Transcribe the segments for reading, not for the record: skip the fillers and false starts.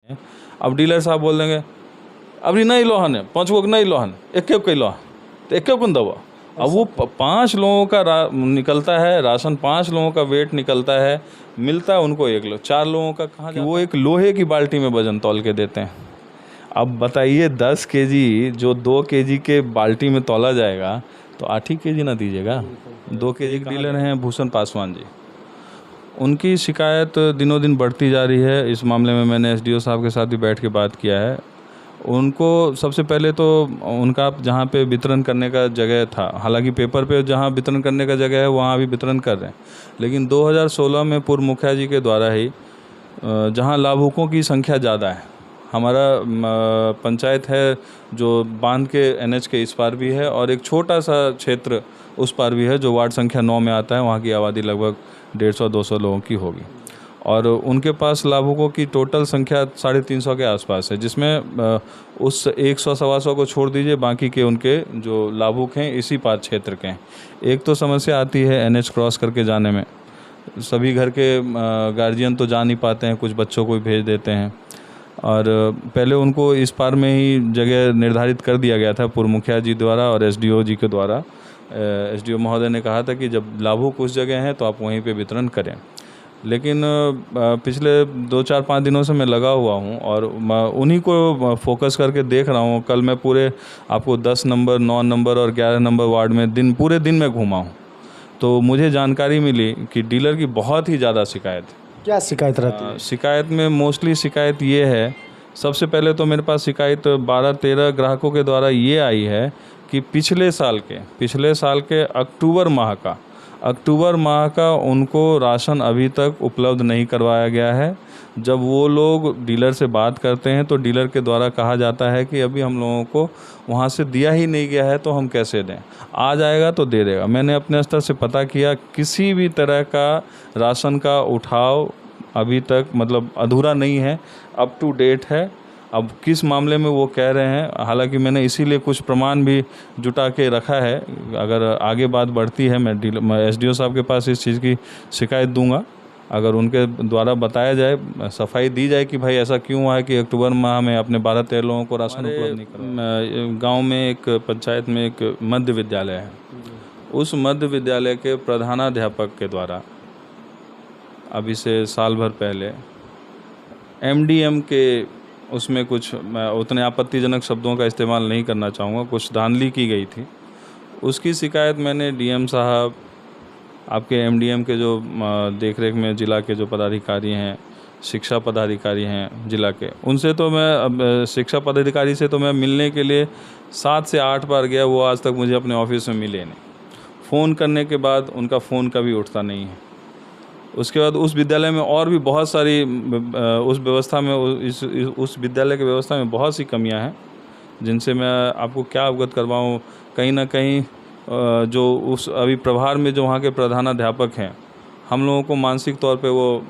अब डीलर साहब बोल देंगे अभी नहीं लोहन है, 5 गो नहीं लोहन, एक कई लो तो एक कौन दबा। अब वो 5 लोगों का निकलता है राशन, 5 लोगों का वेट निकलता है, मिलता है उनको 1 किलो, 4 लोगों का कहाँ कि वो एक लोहे की बाल्टी में वजन तौल के देते हैं। अब बताइए 10 केजी जो 2 केजी के बाल्टी में तौला जाएगा तो 8 ही केजी ना दीजिएगा। 2 केजी के डीलर हैं भूषण पासवान जी, उनकी शिकायत दिनों दिन बढ़ती जा रही है। इस मामले में मैंने एसडीओ साहब के साथ भी बैठ के बात किया है। उनको सबसे पहले तो उनका जहाँ पे वितरण करने का जगह था, हालांकि पेपर पे जहाँ वितरण करने का जगह है वहाँ भी वितरण कर रहे हैं, लेकिन 2016 में पूर्व मुखिया जी के द्वारा ही जहाँ लाभुकों की संख्या ज़्यादा है, हमारा पंचायत है जो बांध के एनएच के इस पार भी है और एक छोटा सा क्षेत्र उस पार भी है जो वार्ड संख्या 9 में आता है, वहाँ की आबादी लगभग 150-200 लोगों की होगी और उनके पास लाभुकों की टोटल संख्या 350 के आसपास है, जिसमें उस 100-125 को छोड़ दीजिए, बाकी के उनके जो लाभुक हैं इसी पार क्षेत्र के हैं। एक तो समस्या आती है एनएच क्रॉस करके जाने में, सभी घर के गार्जियन तो जा नहीं पाते हैं, कुछ बच्चों को भी भेज देते हैं और पहले उनको इस पार में ही जगह निर्धारित कर दिया गया था पूर्व मुखिया जी द्वारा और एसडीओ जी के द्वारा। एसडीओ महोदय ने कहा था कि जब लाभुक उस जगह हैं तो आप वहीं पे वितरण करें, लेकिन पिछले 2-4-5 दिनों से मैं लगा हुआ हूँ और उन्हीं को फोकस करके देख रहा हूँ। कल मैं पूरे आपको 10 नंबर, 9 नंबर और 11 नंबर वार्ड में पूरे दिन में घूमा हूँ, तो मुझे जानकारी मिली कि डीलर की बहुत ही ज़्यादा शिकायत। क्या शिकायत रहती है? शिकायत में मोस्टली शिकायत ये है, सबसे पहले तो मेरे पास शिकायत 12-13 ग्राहकों के द्वारा ये आई है कि पिछले साल के अक्टूबर माह का उनको राशन अभी तक उपलब्ध नहीं करवाया गया है। जब वो लोग डीलर से बात करते हैं तो डीलर के द्वारा कहा जाता है कि अभी हम लोगों को वहाँ से दिया ही नहीं गया है तो हम कैसे दें, आ जाएगा तो दे देगा। मैंने अपने स्तर से पता किया, किसी भी तरह का राशन का उठाव अभी तक मतलब अधूरा नहीं है, अप टू डेट है। अब किस मामले में वो कह रहे हैं, हालांकि मैंने इसीलिए कुछ प्रमाण भी जुटा के रखा है, अगर आगे बात बढ़ती है मैं एसडीओ साहब के पास इस चीज़ की शिकायत दूंगा। अगर उनके द्वारा बताया जाए, सफाई दी जाए कि भाई ऐसा क्यों हुआ है कि अक्टूबर माह में अपने 12-13 लोगों को राशन उपलब्ध नहीं करवाया। गाँव में एक पंचायत में एक मध्य विद्यालय है, उस मध्य विद्यालय के प्रधानाध्यापक के द्वारा अभी से साल भर पहले एमडीएम के उसमें कुछ, मैं उतने आपत्तिजनक शब्दों का इस्तेमाल नहीं करना चाहूँगा, कुछ धांधली की गई थी। उसकी शिकायत मैंने डीएम साहब, आपके एमडीएम के जो देख रेख में जिला के जो पदाधिकारी हैं, शिक्षा पदाधिकारी हैं जिला के, उनसे तो मैं अब शिक्षा पदाधिकारी से तो मैं मिलने के लिए 7 से 8 बार गया, वो आज तक मुझे अपने ऑफिस में मिले नहीं। फ़ोन करने के बाद उनका फ़ोन कभी उठता नहीं है। उसके बाद उस विद्यालय में और भी बहुत सारी उस व्यवस्था में उस विद्यालय की व्यवस्था में बहुत सी कमियां हैं, जिनसे मैं आपको क्या अवगत करवाऊं। कहीं ना कहीं जो उस अभी प्रभार में जो वहाँ के प्रधानाध्यापक हैं, हम लोगों को मानसिक तौर पे वो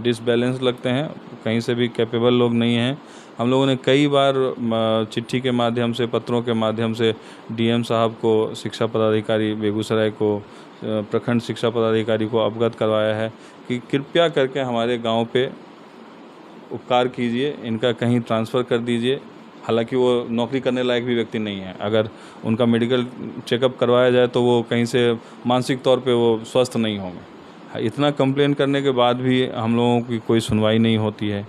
डिसबैलेंस लगते हैं, कहीं से भी कैपेबल लोग नहीं हैं। हम लोगों ने कई बार चिट्ठी के माध्यम से, पत्रों के माध्यम से डीएम साहब को, शिक्षा पदाधिकारी बेगूसराय को, प्रखंड शिक्षा पदाधिकारी को अवगत करवाया है कि कृपया करके हमारे गांव पे उपकार कीजिए, इनका कहीं ट्रांसफ़र कर दीजिए। हालांकि वो नौकरी करने लायक भी व्यक्ति नहीं है, अगर उनका मेडिकल चेकअप करवाया जाए तो वो कहीं से मानसिक तौर पे वो स्वस्थ नहीं होंगे। इतना कंप्लेन करने के बाद भी हम लोगों की कोई सुनवाई नहीं होती है।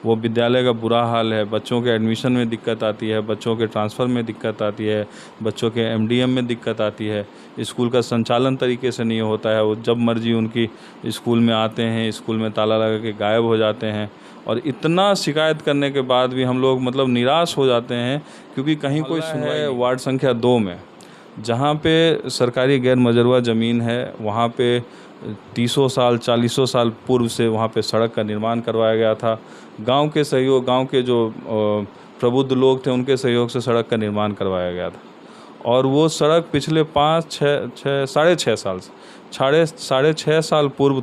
वो विद्यालय का बुरा हाल है, बच्चों के एडमिशन में दिक्कत आती है, बच्चों के ट्रांसफ़र में दिक्कत आती है, बच्चों के एमडीएम में दिक्कत आती है, स्कूल का संचालन तरीके से नहीं होता है। वो जब मर्जी उनकी स्कूल में आते हैं, स्कूल में ताला लगा के गायब हो जाते हैं। और इतना शिकायत करने के बाद भी हम लोग मतलब निराश हो जाते हैं, क्योंकि कहीं कोई सुनवाई। वार्ड संख्या 2 में जहाँ पे सरकारी गैर मजरूआ ज़मीन है, वहाँ पे 30 साल 40 साल पूर्व से वहाँ पे सड़क का निर्माण करवाया गया था। गांव के सहयोग, गांव के जो प्रबुद्ध लोग थे उनके सहयोग से सड़क का निर्माण करवाया गया था। और वो सड़क पिछले साढ़े छः साल पूर्व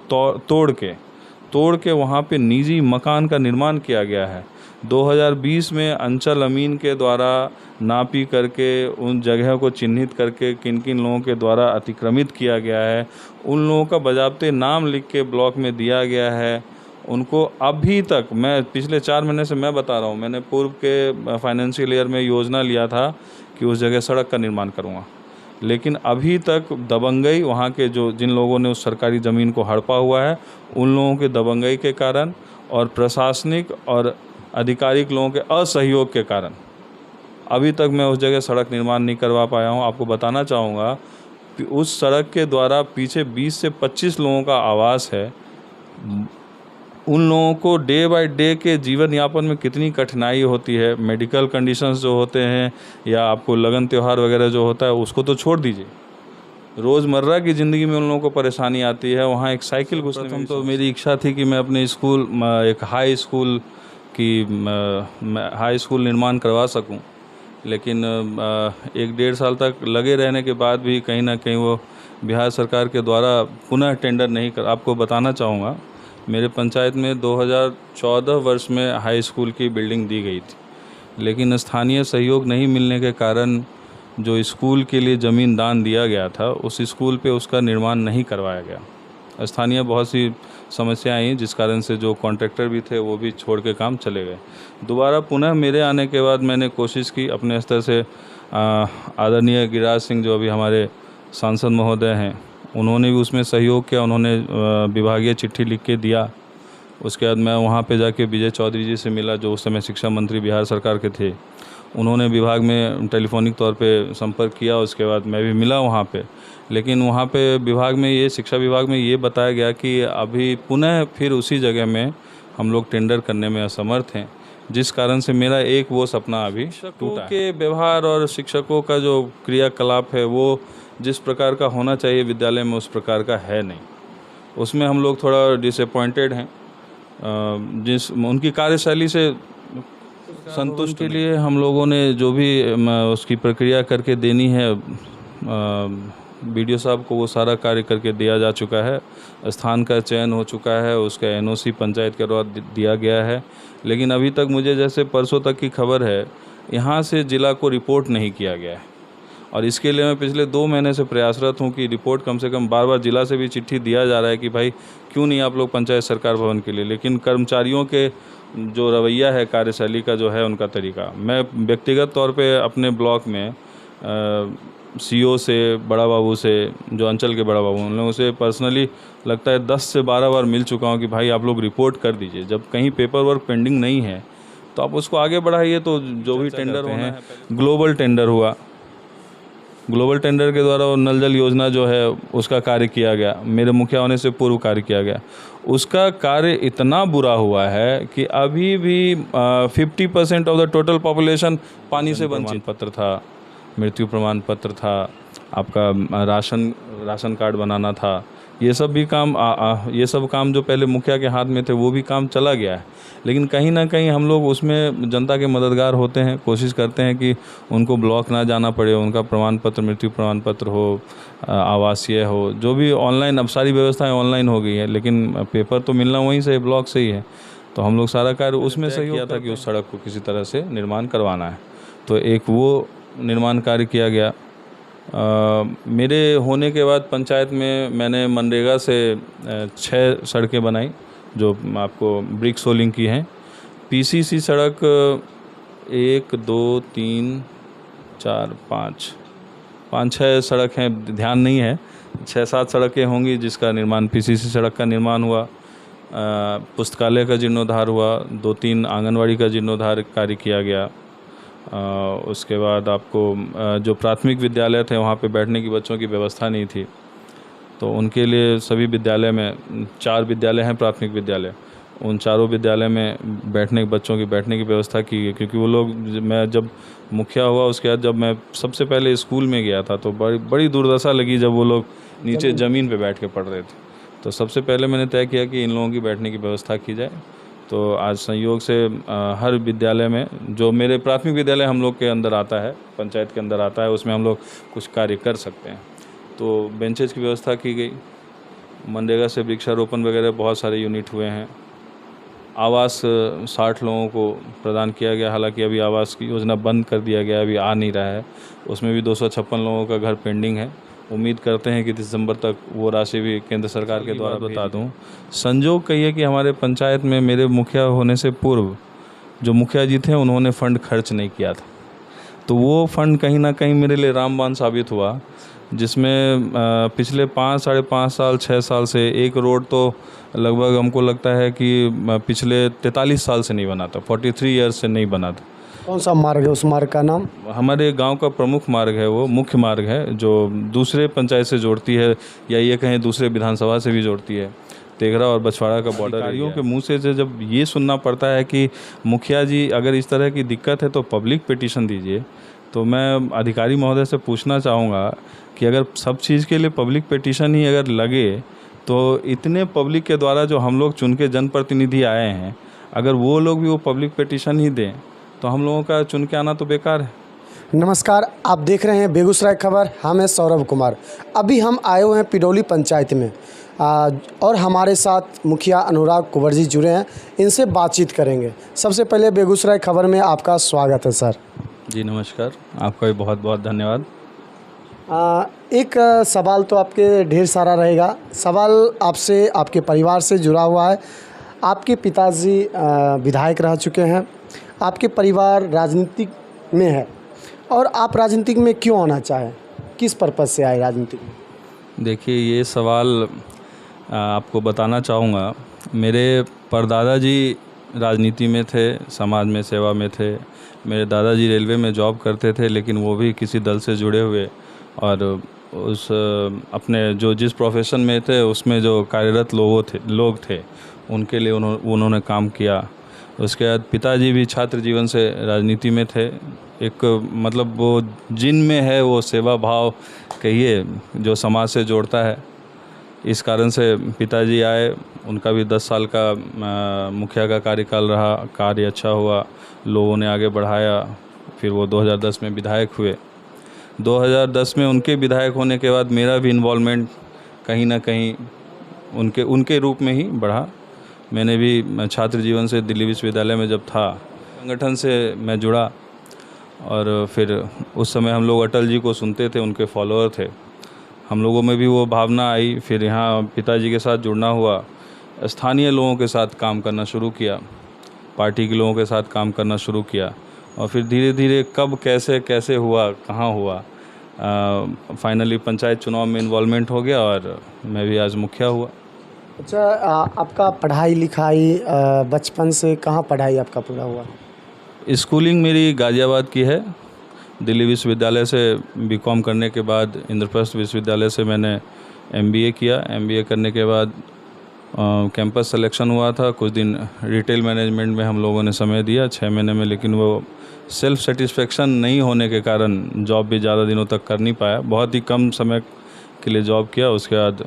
तोड़ के वहाँ पे निजी मकान का निर्माण किया गया है। 2020 में अंचल अमीन के द्वारा नापी करके उन जगह को चिन्हित करके किन किन लोगों के द्वारा अतिक्रमित किया गया है, उन लोगों का बजाबते नाम लिख के ब्लॉक में दिया गया है। उनको अभी तक, मैं पिछले 4 महीने से मैं बता रहा हूँ, मैंने पूर्व के फाइनेंशियल ईयर में योजना लिया था कि उस जगह सड़क का निर्माण करूँगा, लेकिन अभी तक दबंगई, वहाँ के जो जिन लोगों ने उस सरकारी ज़मीन को हड़पा हुआ है, उन लोगों के दबंगई के कारण और प्रशासनिक और आधिकारिक लोगों के असहयोग के कारण अभी तक मैं उस जगह सड़क निर्माण नहीं करवा पाया हूँ। आपको बताना चाहूँगा कि उस सड़क के द्वारा पीछे 20 से 25 लोगों का आवास है। उन लोगों को डे बाय डे के जीवन यापन में कितनी कठिनाई होती है, मेडिकल कंडीशंस जो होते हैं या आपको लगन त्यौहार वगैरह जो होता है उसको तो छोड़ दीजिए, रोज़मर्रा की ज़िंदगी में उन लोगों को परेशानी आती है। वहाँ एक साइकिल घुसने में तो मेरी इच्छा थी कि मैं अपने स्कूल एक हाई स्कूल निर्माण करवा सकूं, लेकिन 1-1.5 साल तक लगे रहने के बाद भी कहीं ना कहीं वो बिहार सरकार के द्वारा पुनः टेंडर नहीं कर। आपको बताना चाहूँगा, मेरे पंचायत में 2014 वर्ष में हाई स्कूल की बिल्डिंग दी गई थी, लेकिन स्थानीय सहयोग नहीं मिलने के कारण जो स्कूल के लिए ज़मीन दान दिया गया था, उस स्कूल पे उसका निर्माण नहीं करवाया गया। स्थानीय बहुत सी समस्याएं आई, जिस कारण से जो कॉन्ट्रैक्टर भी थे वो भी छोड़ के काम चले गए। दोबारा पुनः मेरे आने के बाद मैंने कोशिश की अपने स्तर से, आदरणीय गिरिराज सिंह जो अभी हमारे सांसद महोदय हैं, उन्होंने भी उसमें सहयोग किया। उन्होंने विभागीय चिट्ठी लिख के दिया। उसके बाद मैं वहाँ पे जाके विजय चौधरी जी से मिला, जो उस समय शिक्षा मंत्री बिहार सरकार के थे। उन्होंने विभाग में टेलीफोनिक तौर पे संपर्क किया। उसके बाद मैं भी मिला वहाँ पे, लेकिन वहाँ पे विभाग में ये शिक्षा विभाग में ये बताया गया कि अभी पुनः फिर उसी जगह में हम लोग टेंडर करने में असमर्थ हैं, जिस कारण से मेरा एक वो सपना अभी टूटा है। के व्यवहार और शिक्षकों का जो क्रियाकलाप है वो जिस प्रकार का होना चाहिए विद्यालय में उस प्रकार का है नहीं। उसमें हम लोग थोड़ा डिसअपॉइंटेड हैं। जिस उनकी कार्यशैली से संतुष्ट के लिए हम लोगों ने जो भी उसकी प्रक्रिया करके देनी है, बीडीओ साहब को वो सारा कार्य करके दिया जा चुका है। स्थान का चयन हो चुका है, उसका एनओसी पंचायत के द्वारा दिया गया है, लेकिन अभी तक मुझे जैसे परसों तक की खबर है, यहाँ से जिला को रिपोर्ट नहीं किया गया है। और इसके लिए मैं पिछले 2 महीने से प्रयासरत हूँ कि रिपोर्ट कम से कम, बार बार जिला से भी चिट्ठी दिया जा रहा है कि भाई क्यों नहीं आप लोग पंचायत सरकार भवन के लिए, लेकिन कर्मचारियों के जो रवैया है, कार्यशैली का जो है उनका तरीका, मैं व्यक्तिगत तौर पे अपने ब्लॉक में सीओ से, बड़ा बाबू से, जो अंचल के बड़ा बाबू, उन लोगों से पर्सनली लगता है 10 से 12 बार मिल चुका हूँ कि भाई आप लोग रिपोर्ट कर दीजिए। जब कहीं पेपर वर्क पेंडिंग नहीं है तो आप उसको आगे बढ़ाइए। तो जो भी टेंडर होना है, ग्लोबल टेंडर हुआ, ग्लोबल टेंडर के द्वारा वो नल जल योजना जो है उसका कार्य किया गया, मेरे मुखिया होने से पूर्व कार्य किया गया। उसका कार्य इतना बुरा हुआ है कि अभी भी 50% ऑफ द टोटल पॉपुलेशन पानी से वंचित। पत्र था, मृत्यु प्रमाण पत्र था, आपका राशन कार्ड बनाना था, ये सब भी काम ये सब काम जो पहले मुखिया के हाथ में थे वो भी काम चला गया है। लेकिन कहीं ना कहीं हम लोग उसमें जनता के मददगार होते हैं, कोशिश करते हैं कि उनको ब्लॉक ना जाना पड़े, उनका प्रमाण पत्र, मृत्यु प्रमाण पत्र हो, आवासीय हो, जो भी ऑनलाइन, अब सारी व्यवस्थाएं ऑनलाइन हो गई है, लेकिन पेपर तो मिलना वहीं से, ब्लॉक से ही है। तो हम लोग सारा कार्य उसमें से किया था कि उस सड़क को किसी तरह से निर्माण करवाना है। तो एक वो निर्माण कार्य किया गया। मेरे होने के बाद पंचायत में मैंने मनरेगा से 6 सड़कें बनाई, जो आपको ब्रिक सोलिंग की हैं। पीसीसी सड़क 1 2 3 4 5 6 सड़क हैं, ध्यान नहीं है, 6-7 सड़कें होंगी जिसका निर्माण, पीसीसी सड़क का निर्माण हुआ। पुस्तकालय का जीर्णोद्धार हुआ, 2-3 आंगनवाड़ी का जीर्णोद्धार कार्य किया गया। उसके बाद आपको जो प्राथमिक विद्यालय थे वहाँ पे बैठने की बच्चों की व्यवस्था नहीं थी, तो उनके लिए सभी विद्यालय में, 4 विद्यालय हैं प्राथमिक विद्यालय, उन चारों विद्यालय में बच्चों की बैठने की व्यवस्था की गई। क्योंकि वो लोग, मैं जब मुखिया हुआ उसके बाद जब मैं सबसे पहले स्कूल में गया था तो बड़ी दुर्दशा लगी जब वो लोग नीचे ज़मीन पे बैठ के पढ़ रहे थे। तो सबसे पहले मैंने तय किया कि इन लोगों की बैठने की व्यवस्था की जाए। तो आज संयोग से हर विद्यालय में, जो मेरे प्राथमिक विद्यालय हम लोग के अंदर आता है, पंचायत के अंदर आता है, उसमें हम लोग कुछ कार्य कर सकते हैं। तो बेंचेज की व्यवस्था की गई, मनरेगा से वृक्षारोपण वगैरह बहुत सारे यूनिट हुए हैं। आवास 60 लोगों को प्रदान किया गया, हालांकि अभी आवास की योजना बंद कर दिया गया, अभी आ नहीं रहा है। उसमें भी 256 लोगों का घर पेंडिंग है, उम्मीद करते हैं कि दिसंबर तक वो राशि भी केंद्र सरकार के द्वारा बता दूं, संजोग कहिए कि हमारे पंचायत में मेरे मुखिया होने से पूर्व जो मुखिया जी थे उन्होंने फ़ंड खर्च नहीं किया था, तो वो फ़ंड कहीं ना कहीं मेरे लिए रामबाण साबित हुआ, जिसमें पिछले 5 साढ़े 5 साल 6 साल से एक रोड तो लगभग हमको लगता है कि पिछले 43 साल से नहीं बना था, 43 ईयर्स से नहीं बना था। कौन सा मार्ग है, उस मार्ग का नाम? हमारे गांव का प्रमुख मार्ग है, वो मुख्य मार्ग है जो दूसरे पंचायत से जोड़ती है, या ये कहें दूसरे विधानसभा से भी जोड़ती है। तेघरा और बछवाड़ा का बॉर्डर। अधिकारियों के मुंह से जब ये सुनना पड़ता है कि मुखिया जी अगर इस तरह की दिक्कत है तो पब्लिक पिटीशन दीजिए, तो मैं अधिकारी महोदय से पूछना चाहूँगा कि अगर सब चीज़ के लिए पब्लिक पिटीशन ही अगर लगे, तो इतने पब्लिक के द्वारा जो हम लोग चुन के जनप्रतिनिधि आए हैं, अगर वो लोग भी वो पब्लिक पिटीशन ही दें तो हम लोगों का चुन के आना तो बेकार है। नमस्कार, आप देख रहे हैं बेगूसराय खबर। हम हैं सौरभ कुमार। अभी हम आए हुए हैं पिडौली पंचायत में और हमारे साथ मुखिया अनुराग कुंवर जी जुड़े हैं, इनसे बातचीत करेंगे। सबसे पहले बेगूसराय खबर में आपका स्वागत है सर। जी नमस्कार, आपका भी बहुत बहुत धन्यवाद। एक सवाल तो आपके ढेर सारा रहेगा। सवाल आपसे, आपके परिवार से जुड़ा हुआ है। आपके पिताजी विधायक रह चुके हैं, आपके परिवार राजनीतिक में है, और आप राजनीतिक में क्यों आना चाहें, किस पर्पज़ से आए राजनीतिक में? देखिए, ये सवाल आपको बताना चाहूँगा। मेरे परदादा जी राजनीति में थे, समाज में सेवा में थे। मेरे दादाजी रेलवे में जॉब करते थे, लेकिन वो भी किसी दल से जुड़े हुए, और उस अपने जो जिस प्रोफेशन में थे उसमें जो कार्यरत लोग थे उनके लिए उन्होंने काम किया। उसके बाद पिताजी भी छात्र जीवन से राजनीति में थे। एक मतलब वो जिनमें है वो सेवा भाव कहिए जो समाज से जोड़ता है। इस कारण से पिताजी आए, उनका भी 10 साल का मुखिया का कार्यकाल रहा, कार्य अच्छा हुआ, लोगों ने आगे बढ़ाया। फिर वो 2010 में विधायक हुए। 2010 में उनके विधायक होने के बाद मेरा भी इन्वॉल्वमेंट कहीं ना कहीं उनके रूप में ही बढ़ा। मैंने भी छात्र जीवन से दिल्ली विश्वविद्यालय में जब था, संगठन से मैं जुड़ा, और फिर उस समय हम लोग अटल जी को सुनते थे, उनके फॉलोअर थे। हम लोगों में भी वो भावना आई। फिर यहाँ पिताजी के साथ जुड़ना हुआ, स्थानीय लोगों के साथ काम करना शुरू किया, पार्टी के लोगों के साथ काम करना शुरू किया, और फिर धीरे धीरे कब कैसे हुआ, कहाँ हुआ, फाइनली पंचायत चुनाव में इन्वॉल्वमेंट हो गया और मैं भी आज मुखिया हुआ। अच्छा, आपका पढ़ाई लिखाई बचपन से कहाँ पढ़ाई आपका पूरा हुआ? स्कूलिंग मेरी गाज़ियाबाद की है। दिल्ली विश्वविद्यालय से बीकॉम करने के बाद इंद्रप्रस्थ विश्वविद्यालय से मैंने एमबीए किया। एमबीए करने के बाद कैंपस सिलेक्शन हुआ था। कुछ दिन रिटेल मैनेजमेंट में हम लोगों ने समय दिया 6 महीने में, लेकिन वो सेल्फ सेटिस्फेक्शन नहीं होने के कारण जॉब भी ज़्यादा दिनों तक कर नहीं पाया। बहुत ही कम समय के लिए जॉब किया। उसके बाद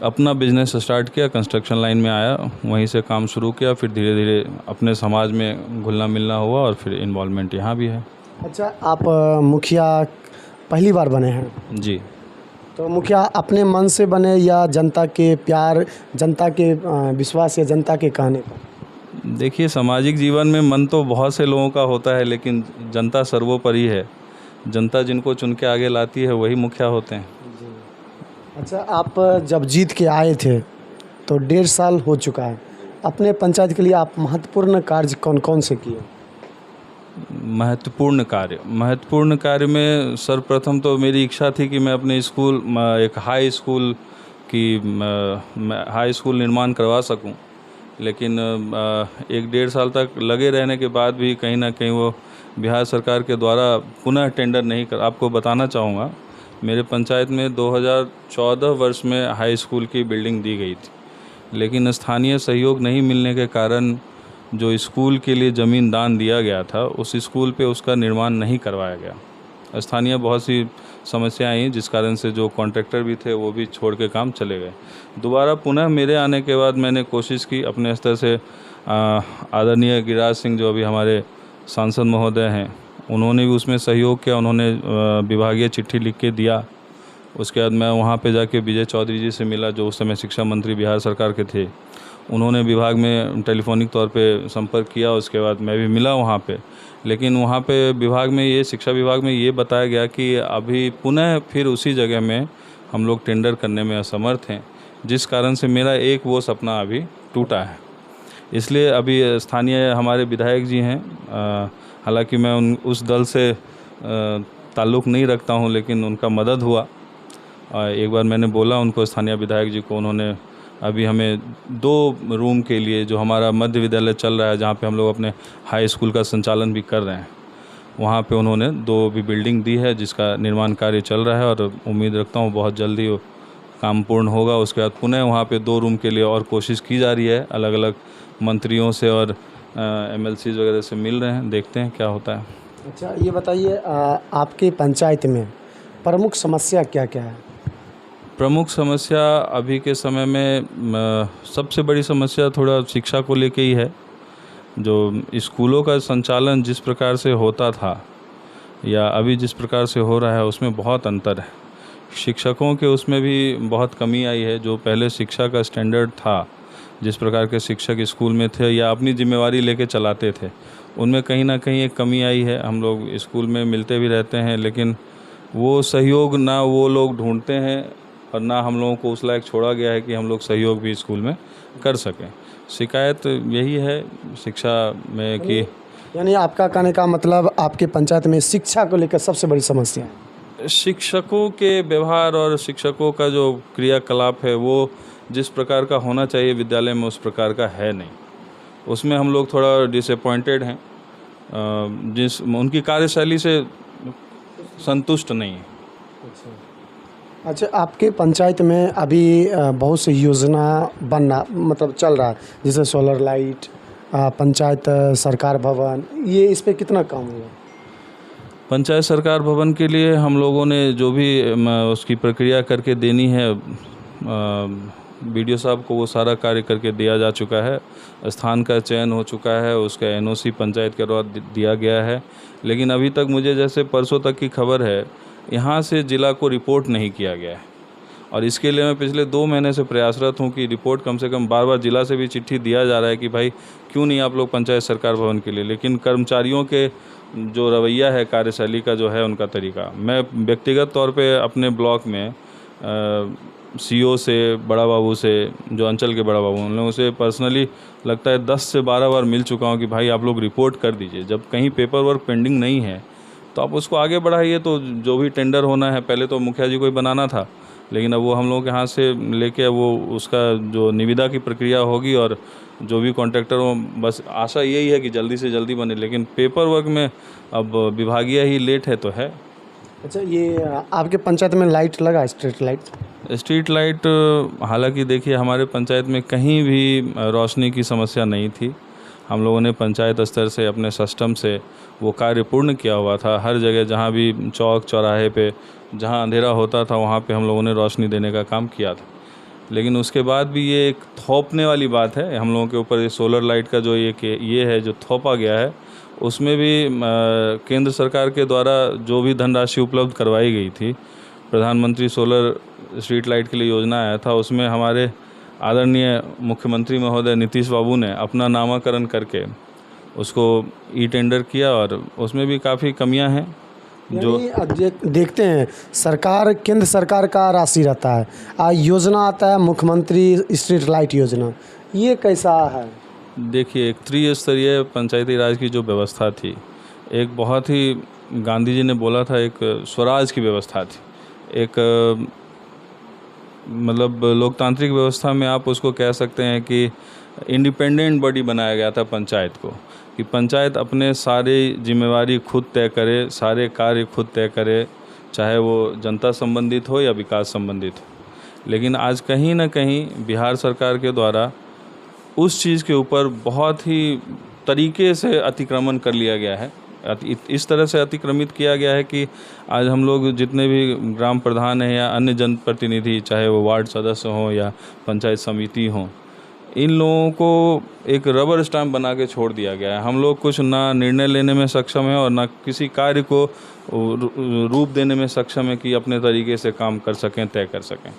अपना बिजनेस स्टार्ट किया, कंस्ट्रक्शन लाइन में आया, वहीं से काम शुरू किया। फिर धीरे धीरे अपने समाज में घुलना मिलना हुआ और फिर इन्वॉल्वमेंट यहाँ भी है। अच्छा, आप मुखिया पहली बार बने हैं? जी। तो मुखिया अपने मन से बने या जनता के प्यार, जनता के विश्वास या जनता के कहने पर? देखिए, सामाजिक जीवन में मन तो बहुत से लोगों का होता है, लेकिन जनता सर्वोपरि है। जनता जिनको चुन के आगे लाती है वही मुखिया होते हैं। अच्छा, आप जब जीत के आए थे तो 1.5 साल हो चुका है। अपने पंचायत के लिए आप महत्वपूर्ण कार्य कौन कौन से किए? महत्वपूर्ण कार्य में सर्वप्रथम तो मेरी इच्छा थी कि मैं अपने स्कूल, एक हाई स्कूल निर्माण करवा सकूं। लेकिन 1-1.5 साल तक लगे रहने के बाद भी कहीं ना कहीं वो बिहार सरकार के द्वारा पुनः टेंडर नहीं कर। आपको बताना चाहूँगा, मेरे पंचायत में 2014 वर्ष में हाई स्कूल की बिल्डिंग दी गई थी, लेकिन स्थानीय सहयोग नहीं मिलने के कारण जो स्कूल के लिए ज़मीन दान दिया गया था, उस स्कूल पे उसका निर्माण नहीं करवाया गया। स्थानीय बहुत सी समस्याएं आई, जिस कारण से जो कॉन्ट्रैक्टर भी थे वो भी छोड़ के काम चले गए। दोबारा पुनः मेरे आने के बाद मैंने कोशिश की अपने स्तर से। आदरणीय गिरिराज सिंह जो अभी हमारे सांसद महोदय हैं, उन्होंने भी उसमें सहयोग किया। उन्होंने विभागीय चिट्ठी लिख के दिया। उसके बाद मैं वहाँ पे जाके विजय चौधरी जी से मिला, जो उस समय शिक्षा मंत्री बिहार सरकार के थे। उन्होंने विभाग में टेलीफोनिक तौर पे संपर्क किया, उसके बाद मैं भी मिला वहाँ पे। लेकिन वहाँ पे विभाग में ये शिक्षा विभाग में ये बताया गया कि अभी पुनः फिर उसी जगह में हम लोग टेंडर करने में असमर्थ हैं, जिस कारण से मेरा एक वो सपना अभी टूटा है। इसलिए अभी स्थानीय हमारे विधायक जी हैं, हालांकि मैं उस दल से ताल्लुक़ नहीं रखता हूं, लेकिन उनका मदद हुआ। एक बार मैंने बोला उनको, स्थानीय विधायक जी को, उन्होंने अभी हमें 2 रूम के लिए, जो हमारा मध्य विद्यालय चल रहा है जहाँ पे हम लोग अपने हाई स्कूल का संचालन भी कर रहे हैं, वहाँ पे उन्होंने 2 भी बिल्डिंग दी है, जिसका निर्माण कार्य चल रहा है और उम्मीद रखता हूँ बहुत जल्दी वो काम पूर्ण होगा। उसके बाद पुनः वहाँ पे 2 रूम के लिए और कोशिश की जा रही है, अलग अलग मंत्रियों से और MLCs वगैरह से मिल रहे हैं, देखते हैं क्या होता है। अच्छा, ये बताइए आपके पंचायत में प्रमुख समस्या क्या क्या है? प्रमुख समस्या अभी के समय में सबसे बड़ी समस्या थोड़ा शिक्षा को लेके ही है। जो स्कूलों का संचालन जिस प्रकार से होता था या अभी जिस प्रकार से हो रहा है, उसमें बहुत अंतर है। शिक्षकों के उसमें भी बहुत कमी आई है। जो पहले शिक्षा का स्टैंडर्ड था, जिस प्रकार के शिक्षक स्कूल में थे या अपनी जिम्मेवारी लेके चलाते थे, उनमें कहीं ना कहीं एक कमी आई है। हम लोग स्कूल में मिलते भी रहते हैं, लेकिन वो सहयोग ना वो लोग ढूंढते हैं और ना हम लोगों को उस लायक छोड़ा गया है कि हम लोग सहयोग भी स्कूल में कर सकें। शिकायत यही है शिक्षा में कि यानी आपका कहने का मतलब आपके पंचायत में शिक्षा को लेकर सबसे बड़ी समस्या है? शिक्षकों के व्यवहार और शिक्षकों का जो क्रियाकलाप है, वो जिस प्रकार का होना चाहिए विद्यालय में, उस प्रकार का है नहीं। उसमें हम लोग थोड़ा डिसअपॉइंटेड हैं, उनकी कार्यशैली से संतुष्ट नहीं है। अच्छा, आपके पंचायत में अभी बहुत सी योजना बनना मतलब चल रहा है, जैसे सोलर लाइट, पंचायत सरकार भवन, ये इस पे कितना काम हुआ? पंचायत सरकार भवन के लिए हम लोगों ने जो भी उसकी प्रक्रिया करके देनी है, BDO साहब को वो सारा कार्य करके दिया जा चुका है। स्थान का चयन हो चुका है, उसका NOC पंचायत के द्वारा दिया गया है। लेकिन अभी तक मुझे जैसे परसों तक की खबर है, यहाँ से जिला को रिपोर्ट नहीं किया गया है। और इसके लिए मैं पिछले 2 महीने से प्रयासरत हूँ कि रिपोर्ट कम से कम, बार बार जिला से भी चिट्ठी दिया जा रहा है कि भाई क्यों नहीं आप लोग पंचायत सरकार भवन के लिए। लेकिन कर्मचारियों के जो रवैया है, कार्यशैली का जो है उनका तरीका, मैं व्यक्तिगत तौर पे अपने ब्लॉक में CO से, बड़ा बाबू से, जो अंचल के बड़ा बाबू, उन लोगों से पर्सनली लगता है 10 से 12 बार मिल चुका हूँ कि भाई आप लोग रिपोर्ट कर दीजिए। जब कहीं पेपर वर्क पेंडिंग नहीं है तो आप उसको आगे बढ़ाइए। तो जो भी टेंडर होना है, पहले तो मुखिया जी को ही बनाना था, लेकिन अब वो हम लोगों के हाथ से लेके वो उसका जो निविदा की प्रक्रिया होगी और जो भी कॉन्ट्रैक्टर हो, बस आशा यही है कि जल्दी से जल्दी बने। लेकिन पेपर वर्क में अब विभागीय ही लेट है तो है। अच्छा, ये आपके पंचायत में लाइट लगा, स्ट्रीट लाइट? स्ट्रीट लाइट हालांकि देखिए, हमारे पंचायत में कहीं भी रोशनी की समस्या नहीं थी। हम लोगों ने पंचायत स्तर से अपने सिस्टम से वो कार्य पूर्ण किया हुआ था। हर जगह जहाँ भी चौक चौराहे पे जहाँ अंधेरा होता था, वहाँ पे हम लोगों ने रोशनी देने का काम किया था। लेकिन उसके बाद भी ये एक थोपने वाली बात है हम लोगों के ऊपर। ये सोलर लाइट का जो ये है जो थोपा गया है, उसमें भी केंद्र सरकार के द्वारा जो भी धनराशि उपलब्ध करवाई गई थी, प्रधानमंत्री सोलर स्ट्रीट लाइट के लिए योजना आया था, उसमें हमारे आदरणीय मुख्यमंत्री महोदय नीतीश बाबू ने अपना नामाकरण करके उसको टेंडर किया और उसमें भी काफ़ी कमियां हैं। जो देखते हैं, सरकार, केंद्र सरकार का राशि रहता है, योजना आता है मुख्यमंत्री स्ट्रीट लाइट योजना, ये कैसा है? देखिए, एक त्रिस्तरीय पंचायती राज की जो व्यवस्था थी, एक बहुत ही, गांधी जी ने बोला था, एक स्वराज की व्यवस्था थी। एक मतलब लोकतांत्रिक व्यवस्था में आप उसको कह सकते हैं कि इंडिपेंडेंट बॉडी बनाया गया था पंचायत को, कि पंचायत अपने सारी जिम्मेवारी खुद तय करे, सारे कार्य खुद तय करे, चाहे वो जनता संबंधित हो या विकास संबंधित हो। लेकिन आज कहीं ना कहीं बिहार सरकार के द्वारा उस चीज़ के ऊपर बहुत ही तरीके से अतिक्रमण कर लिया गया है। इस तरह से अतिक्रमित किया गया है कि आज हम लोग जितने भी ग्राम प्रधान हैं या अन्य जनप्रतिनिधि, चाहे वो वार्ड सदस्य हों या पंचायत समिति हों, इन लोगों को एक रबर स्टैंप बना के छोड़ दिया गया है। हम लोग कुछ ना निर्णय लेने में सक्षम है और ना किसी कार्य को रूप देने में सक्षम है कि अपने तरीके से काम कर सकें, तय कर सकें।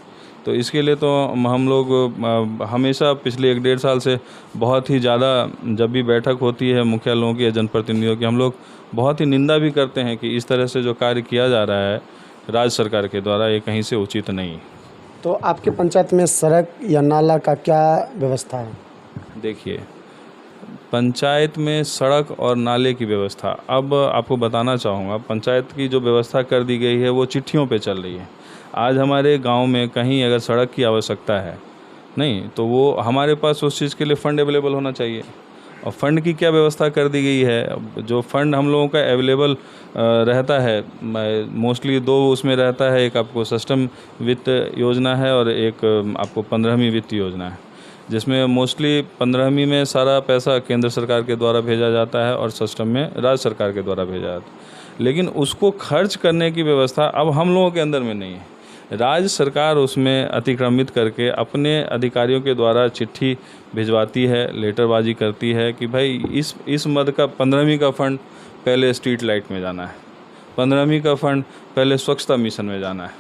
तो इसके लिए तो हम लोग हमेशा पिछले 1-1.5 साल से बहुत ही ज़्यादा, जब भी बैठक होती है मुखिया लोगों की या जनप्रतिनिधियों की, हम लोग बहुत ही निंदा भी करते हैं कि इस तरह से जो कार्य किया जा रहा है राज्य सरकार के द्वारा, ये कहीं से उचित नहीं। तो आपके पंचायत में सड़क या नाला का क्या व्यवस्था है? देखिए, पंचायत में सड़क और नाले की व्यवस्था, अब आपको बताना चाहूँगा, पंचायत की जो व्यवस्था कर दी गई है वो चिट्ठियों पे चल रही है। आज हमारे गांव में कहीं अगर सड़क की आवश्यकता है नहीं, तो वो हमारे पास उस चीज़ के लिए फ़ंड अवेलेबल होना चाहिए। और फंड की क्या व्यवस्था कर दी गई है, जो फंड हम लोगों का अवेलेबल रहता है, मोस्टली 2 उसमें रहता है। एक आपको सष्टम वित्त योजना है और एक आपको 15वीं वित्त योजना है, जिसमें मोस्टली 15वीं में सारा पैसा केंद्र सरकार के द्वारा भेजा जाता है और सष्टम में राज्य सरकार के द्वारा भेजा जाता है। लेकिन उसको खर्च करने की व्यवस्था अब हम लोगों के अंदर में नहीं है। राज्य सरकार उसमें अतिक्रमित करके अपने अधिकारियों के द्वारा चिट्ठी भिजवाती है, लेटरबाजी करती है कि भाई इस मद का 15वीं का फंड पहले स्ट्रीट लाइट में जाना है, 15वीं का फंड पहले स्वच्छता मिशन में जाना है,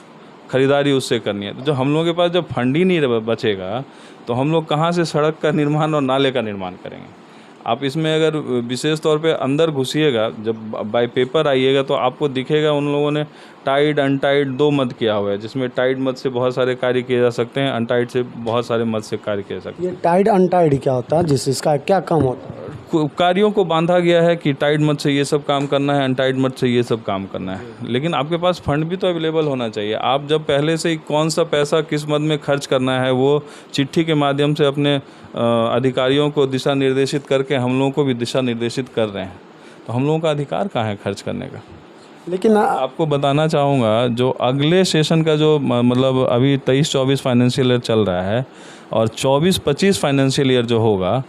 खरीदारी उससे करनी है। तो जो हम लोगों के पास जब फंड ही नहीं बचेगा तो हम लोग कहाँ से सड़क का निर्माण और नाले का निर्माण करेंगे। आप इसमें अगर विशेष तौर पे अंदर घुसिएगा, जब बाय पेपर आइएगा, तो आपको दिखेगा उन लोगों ने टाइड अनटाइड 2 मद किया हुआ है, जिसमें टाइड मद से बहुत सारे कार्य किए जा सकते हैं, अनटाइड से बहुत सारे मद से कार्य किए जा सकते हैं। ये टाइड अनटाइड क्या होता है, इसका क्या काम होता है? कार्यों को बांधा गया है कि टाइड मद से ये सब काम करना है, अनटाइड मद से ये सब काम करना है, लेकिन आपके पास फंड भी तो अवेलेबल होना चाहिए। आप जब पहले से ही कौन सा पैसा किस मद में खर्च करना है वो चिट्ठी के माध्यम से अपने अधिकारियों को दिशा निर्देशित करके हम लोगों को भी दिशा निर्देशित कर रहे हैं, तो हम लोगों का अधिकार कहाँ है खर्च करने का। लेकिन आपको बताना चाहूँगा, जो अगले सेशन का जो मतलब अभी 23-24 फाइनेंशियल ईयर चल रहा है और 24-25 फाइनेंशियल ईयर जो होगा,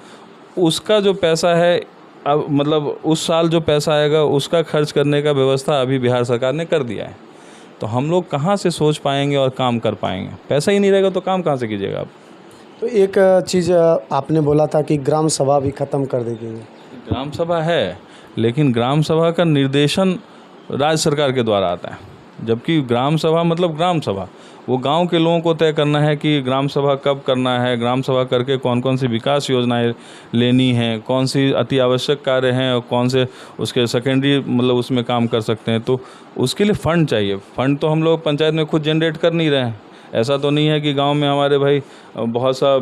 उसका जो पैसा है, अब मतलब उस साल जो पैसा आएगा उसका खर्च करने का व्यवस्था अभी बिहार सरकार ने कर दिया है। तो हम लोग कहाँ से सोच पाएंगे और काम कर पाएंगे? पैसा ही नहीं रहेगा तो काम कहाँ से कीजिएगा आप? तो एक चीज़ आपने बोला था कि ग्राम सभा भी ख़त्म कर दी गई है। ग्राम सभा है, लेकिन ग्राम सभा का निर्देशन राज्य सरकार के द्वारा आता है, जबकि ग्राम सभा मतलब ग्राम सभा वो गांव के लोगों को तय करना है कि ग्राम सभा कब करना है, ग्राम सभा करके कौन कौन सी विकास योजनाएं लेनी हैं, कौन सी अति आवश्यक कार्य हैं और कौन से उसके सेकेंडरी मतलब उसमें काम कर सकते हैं। तो उसके लिए फ़ंड चाहिए। फ़ंड तो हम लोग पंचायत में खुद जनरेट कर नहीं रहे हैं। ऐसा तो नहीं है कि गांव में हमारे भाई बहुत सा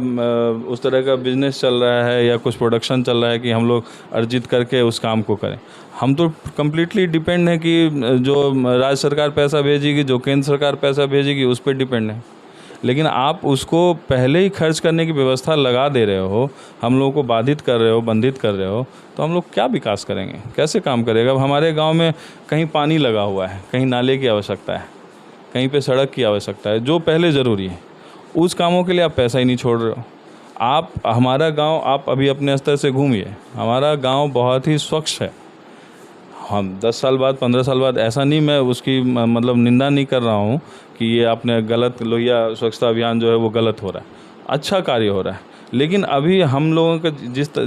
उस तरह का बिजनेस चल रहा है या कुछ प्रोडक्शन चल रहा है कि हम लोग अर्जित करके उस काम को करें। हम तो कम्प्लीटली डिपेंड है कि जो राज्य सरकार पैसा भेजेगी, जो केंद्र सरकार पैसा भेजेगी, उस पर डिपेंड है। लेकिन आप उसको पहले ही खर्च करने की व्यवस्था लगा दे रहे हो, हम लोगों को बाधित कर रहे हो, बंधित कर रहे हो, तो हम लोग क्या विकास करेंगे, कैसे काम करेगा? अब हमारे गाँव में कहीं पानी लगा हुआ है, कहीं नाले की आवश्यकता है, कहीं पे सड़क की आवश्यकता है, जो पहले ज़रूरी है, उस कामों के लिए आप पैसा ही नहीं छोड़ रहे हो। आप हमारा गांव आप अभी अपने स्तर से घूमिए, हमारा गांव बहुत ही स्वच्छ है। हम 10 साल बाद 15 साल बाद, ऐसा नहीं मैं उसकी मतलब निंदा नहीं कर रहा हूँ कि ये आपने गलत लोहिया स्वच्छता अभियान जो है वो गलत हो रहा है, अच्छा कार्य हो रहा है। लेकिन अभी हम लोगों का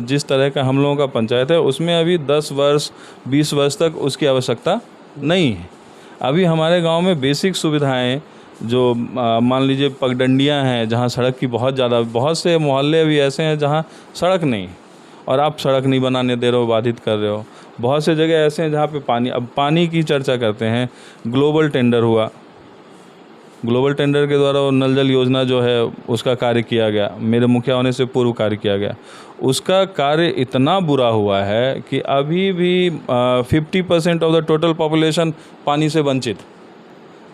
जिस तरह का हम लोगों का पंचायत है, उसमें अभी 10 वर्ष 20 वर्ष तक उसकी आवश्यकता नहीं है। अभी हमारे गांव में बेसिक सुविधाएं जो मान लीजिए पगडंडियां हैं, जहां सड़क की बहुत से मोहल्ले भी ऐसे हैं जहां सड़क नहीं, और आप सड़क नहीं बनाने दे रहे हो, बाधित कर रहे हो। बहुत से जगह ऐसे हैं जहां पे पानी की चर्चा करते हैं। ग्लोबल टेंडर हुआ, ग्लोबल टेंडर के द्वारा वो नल जल योजना जो है उसका कार्य किया गया, मेरे मुखिया होने से पूर्व कार्य किया गया। उसका कार्य इतना बुरा हुआ है कि अभी भी 50% ऑफ द टोटल पॉपुलेशन पानी से वंचित।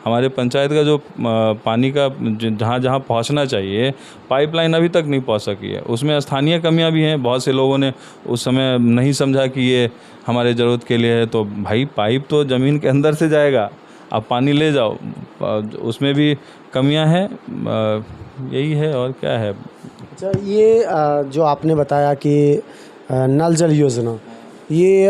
हमारे पंचायत का जो पानी का जहाँ जहाँ पहुँचना चाहिए, पाइपलाइन अभी तक नहीं पहुँच सकी है। उसमें स्थानीय कमियां भी हैं। बहुत से लोगों ने उस समय नहीं समझा कि ये हमारे ज़रूरत के लिए है। तो भाई पाइप तो ज़मीन के अंदर से जाएगा, आप पानी ले जाओ, उसमें भी कमियां हैं। यही है और क्या है। अच्छा, ये जो आपने बताया कि नल जल योजना, ये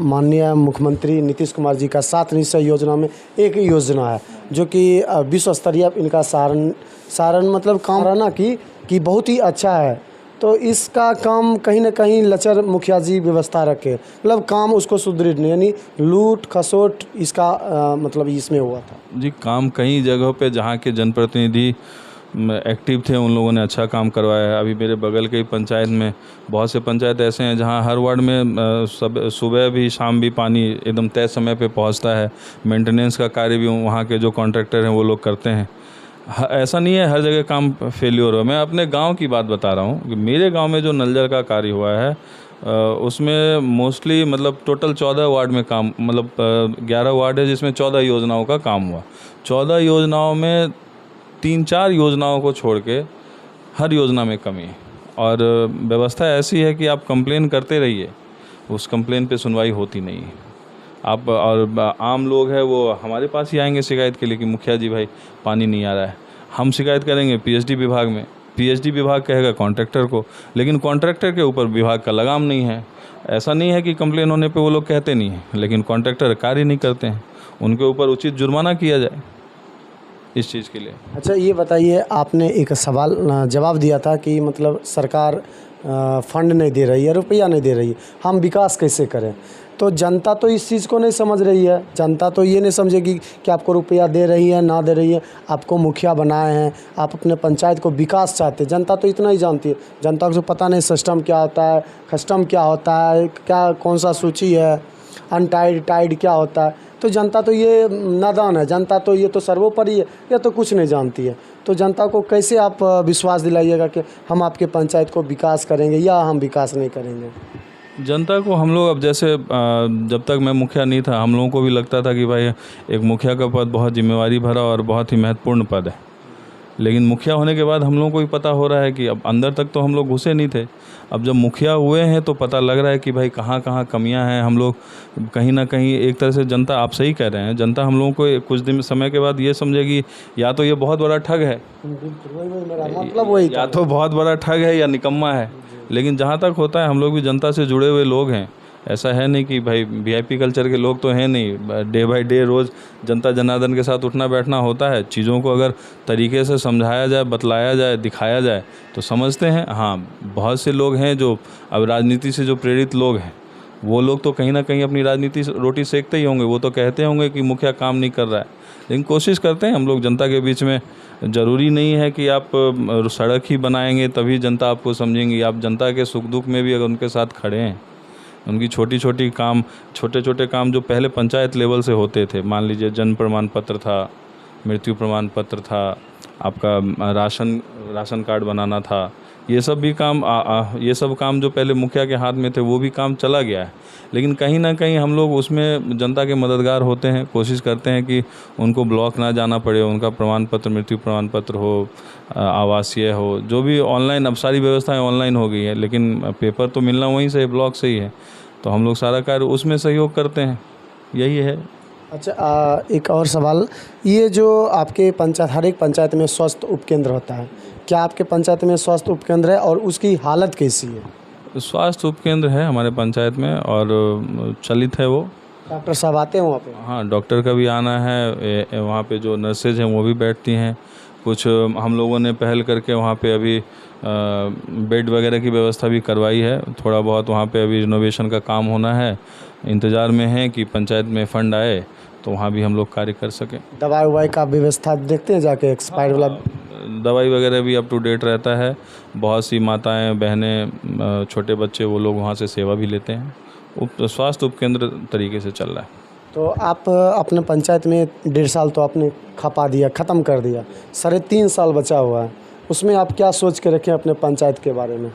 माननीय मुख्यमंत्री नीतीश कुमार जी का 7 निश्चय योजना में एक योजना है, जो कि विश्व स्तरीय इनका सारण मतलब काम रहना कि बहुत ही अच्छा है। तो इसका काम कहीं ना कहीं लचर मुखिया जी व्यवस्था रखे, मतलब काम उसको सुदृढ़ नहीं, यानी लूट खसोट इसका मतलब इसमें हुआ था जी। काम कई जगहों पे जहाँ के जनप्रतिनिधि एक्टिव थे, उन लोगों ने अच्छा काम करवाया है। अभी मेरे बगल के ही पंचायत में बहुत से पंचायत ऐसे हैं जहां हर वार्ड में सुबह भी शाम भी पानी एकदम तय समय पे पहुंचता है। मेंटेनेंस का कार्य भी वहां के जो कॉन्ट्रैक्टर हैं वो लोग करते हैं। ऐसा नहीं है हर जगह काम फेल्योर हो। मैं अपने गांव की बात बता रहा हूं कि मेरे गांव में जो नल जल का कार्य हुआ है उसमें मोस्टली मतलब टोटल 14 वार्ड में काम, मतलब 11 वार्ड है जिसमें 14 योजनाओं का काम हुआ। 14 योजनाओं में 3-4 योजनाओं को छोड़ के हर योजना में कमी है। और व्यवस्था ऐसी है कि आप कंप्लेन करते रहिए, उस कंप्लेन पे सुनवाई होती नहीं है। आप और आम लोग हैं वो हमारे पास ही आएंगे शिकायत के लिए कि मुखिया जी भाई पानी नहीं आ रहा है। हम शिकायत करेंगे पीएचडी विभाग में, पीएचडी विभाग कहेगा कॉन्ट्रैक्टर को, लेकिन कॉन्ट्रैक्टर के ऊपर विभाग का लगाम नहीं है। ऐसा नहीं है कि कंप्लेन होने पे वो लोग कहते नहीं हैं, लेकिन कॉन्ट्रैक्टर कार्य नहीं करते हैं। उनके ऊपर उचित जुर्माना किया जाए इस चीज़ के लिए। अच्छा, ये बताइए, आपने एक सवाल जवाब दिया था कि मतलब सरकार फंड नहीं दे रही है, रुपया नहीं दे रही है, हम विकास कैसे करें। तो जनता तो इस चीज़ को नहीं समझ रही है। जनता तो ये नहीं समझेगी कि आपको रुपया दे रही है ना दे रही है, आपको मुखिया बनाए हैं, आप अपने पंचायत को विकास चाहते हैं। जनता तो इतना ही जानती है। जनता को पता नहीं सिस्टम क्या होता है, कस्टम क्या होता है, क्या कौन सा सूची है, अनटाइड टाइड क्या होता है। तो जनता तो ये नादान है। जनता तो ये तो सर्वोपरि है, ये तो कुछ नहीं जानती है। तो जनता को कैसे आप विश्वास दिलाइएगा कि हम आपके पंचायत को विकास करेंगे या हम विकास नहीं करेंगे। जनता को हम लोग अब जैसे जब तक मैं मुखिया नहीं था हम लोगों को भी लगता था कि भाई एक मुखिया का पद बहुत जिम्मेवारी भरा और बहुत ही महत्वपूर्ण पद है। लेकिन मुखिया होने के बाद हम लोगों को भी पता हो रहा है कि अब अंदर तक तो हम लोग घुसे नहीं थे। अब जब मुखिया हुए हैं तो पता लग रहा है कि भाई कहाँ कहाँ कमियां हैं। हम लोग कहीं ना कहीं एक तरह से जनता, आप सही कह रहे हैं, जनता हम लोगों को कुछ दिन समय के बाद ये समझेगी या तो ये बहुत बड़ा ठग है, मतलब वही या तो बहुत बड़ा ठग है या निकम्मा है। लेकिन जहाँ तक होता है हम लोग भी जनता से जुड़े हुए लोग हैं। ऐसा है नहीं कि भाई वीआईपी कल्चर के लोग तो हैं नहीं। डे बाय डे रोज़ जनता जनार्दन के साथ उठना बैठना होता है। चीज़ों को अगर तरीके से समझाया जाए, बतलाया जाए, दिखाया जाए तो समझते हैं। हाँ, बहुत से लोग हैं जो अब राजनीति से जो प्रेरित लोग हैं वो लोग तो कहीं ना कहीं अपनी राजनीति रोटी सेकते ही होंगे। वो तो कहते होंगे कि मुखिया काम नहीं कर रहा है, लेकिन कोशिश करते हैं हम लोग जनता के बीच में। ज़रूरी नहीं है कि आप सड़क ही बनाएंगे तभी जनता आपको समझेंगी। आप जनता के सुख दुख में भी अगर उनके साथ खड़े हैं, उनकी छोटे छोटे काम जो पहले पंचायत लेवल से होते थे, मान लीजिए जन्म प्रमाण पत्र था, मृत्यु प्रमाण पत्र था, आपका राशन कार्ड बनाना था, ये सब भी काम ये सब काम जो पहले मुखिया के हाथ में थे वो भी काम चला गया है। लेकिन कहीं ना कहीं हम लोग उसमें जनता के मददगार होते हैं। कोशिश करते हैं कि उनको ब्लॉक ना जाना पड़े, उनका प्रमाण पत्र, मृत्यु प्रमाण पत्र हो, आवासीय हो, जो भी ऑनलाइन, अब सारी व्यवस्थाएं ऑनलाइन हो गई है, लेकिन पेपर तो मिलना वहीं से, ब्लॉक से ही है। तो हम लोग सारा कार्य उसमें सहयोग करते हैं, यही है। अच्छा, एक और सवाल, ये जो आपके पंचायत, हर एक पंचायत में स्वास्थ्य उपकेंद्र होता है, क्या आपके पंचायत में स्वास्थ्य उपकेंद्र है और उसकी हालत कैसी है। स्वास्थ्य उपकेंद्र है हमारे पंचायत में और चलित है वो। डॉक्टर साहब आते हैं वहाँ पे। हाँ, डॉक्टर का भी आना है। वहाँ पे जो नर्सेज हैं वो भी बैठती हैं। कुछ हम लोगों ने पहल करके वहाँ पे अभी बेड वगैरह की व्यवस्था भी करवाई है। थोड़ा बहुत वहाँ पे अभी रिनोवेशन का काम होना है, इंतज़ार में है कि पंचायत में फ़ंड आए तो वहाँ भी हम लोग कार्य कर सकें। दवाई ववाई का व्यवस्था देखते हैं जाके, एक्सपायर वाला दवाई वगैरह भी अप टू डेट रहता है। बहुत सी माताएं, बहनें, छोटे बच्चे वो लोग वहाँ से सेवा भी लेते हैं। स्वास्थ्य उपकेंद्र तरीके से चल रहा है। तो आप अपने पंचायत में 1.5 साल तो आपने खपा दिया, ख़त्म कर दिया, 3.5 साल बचा हुआ है, उसमें आप क्या सोच के रखें अपने पंचायत के बारे में।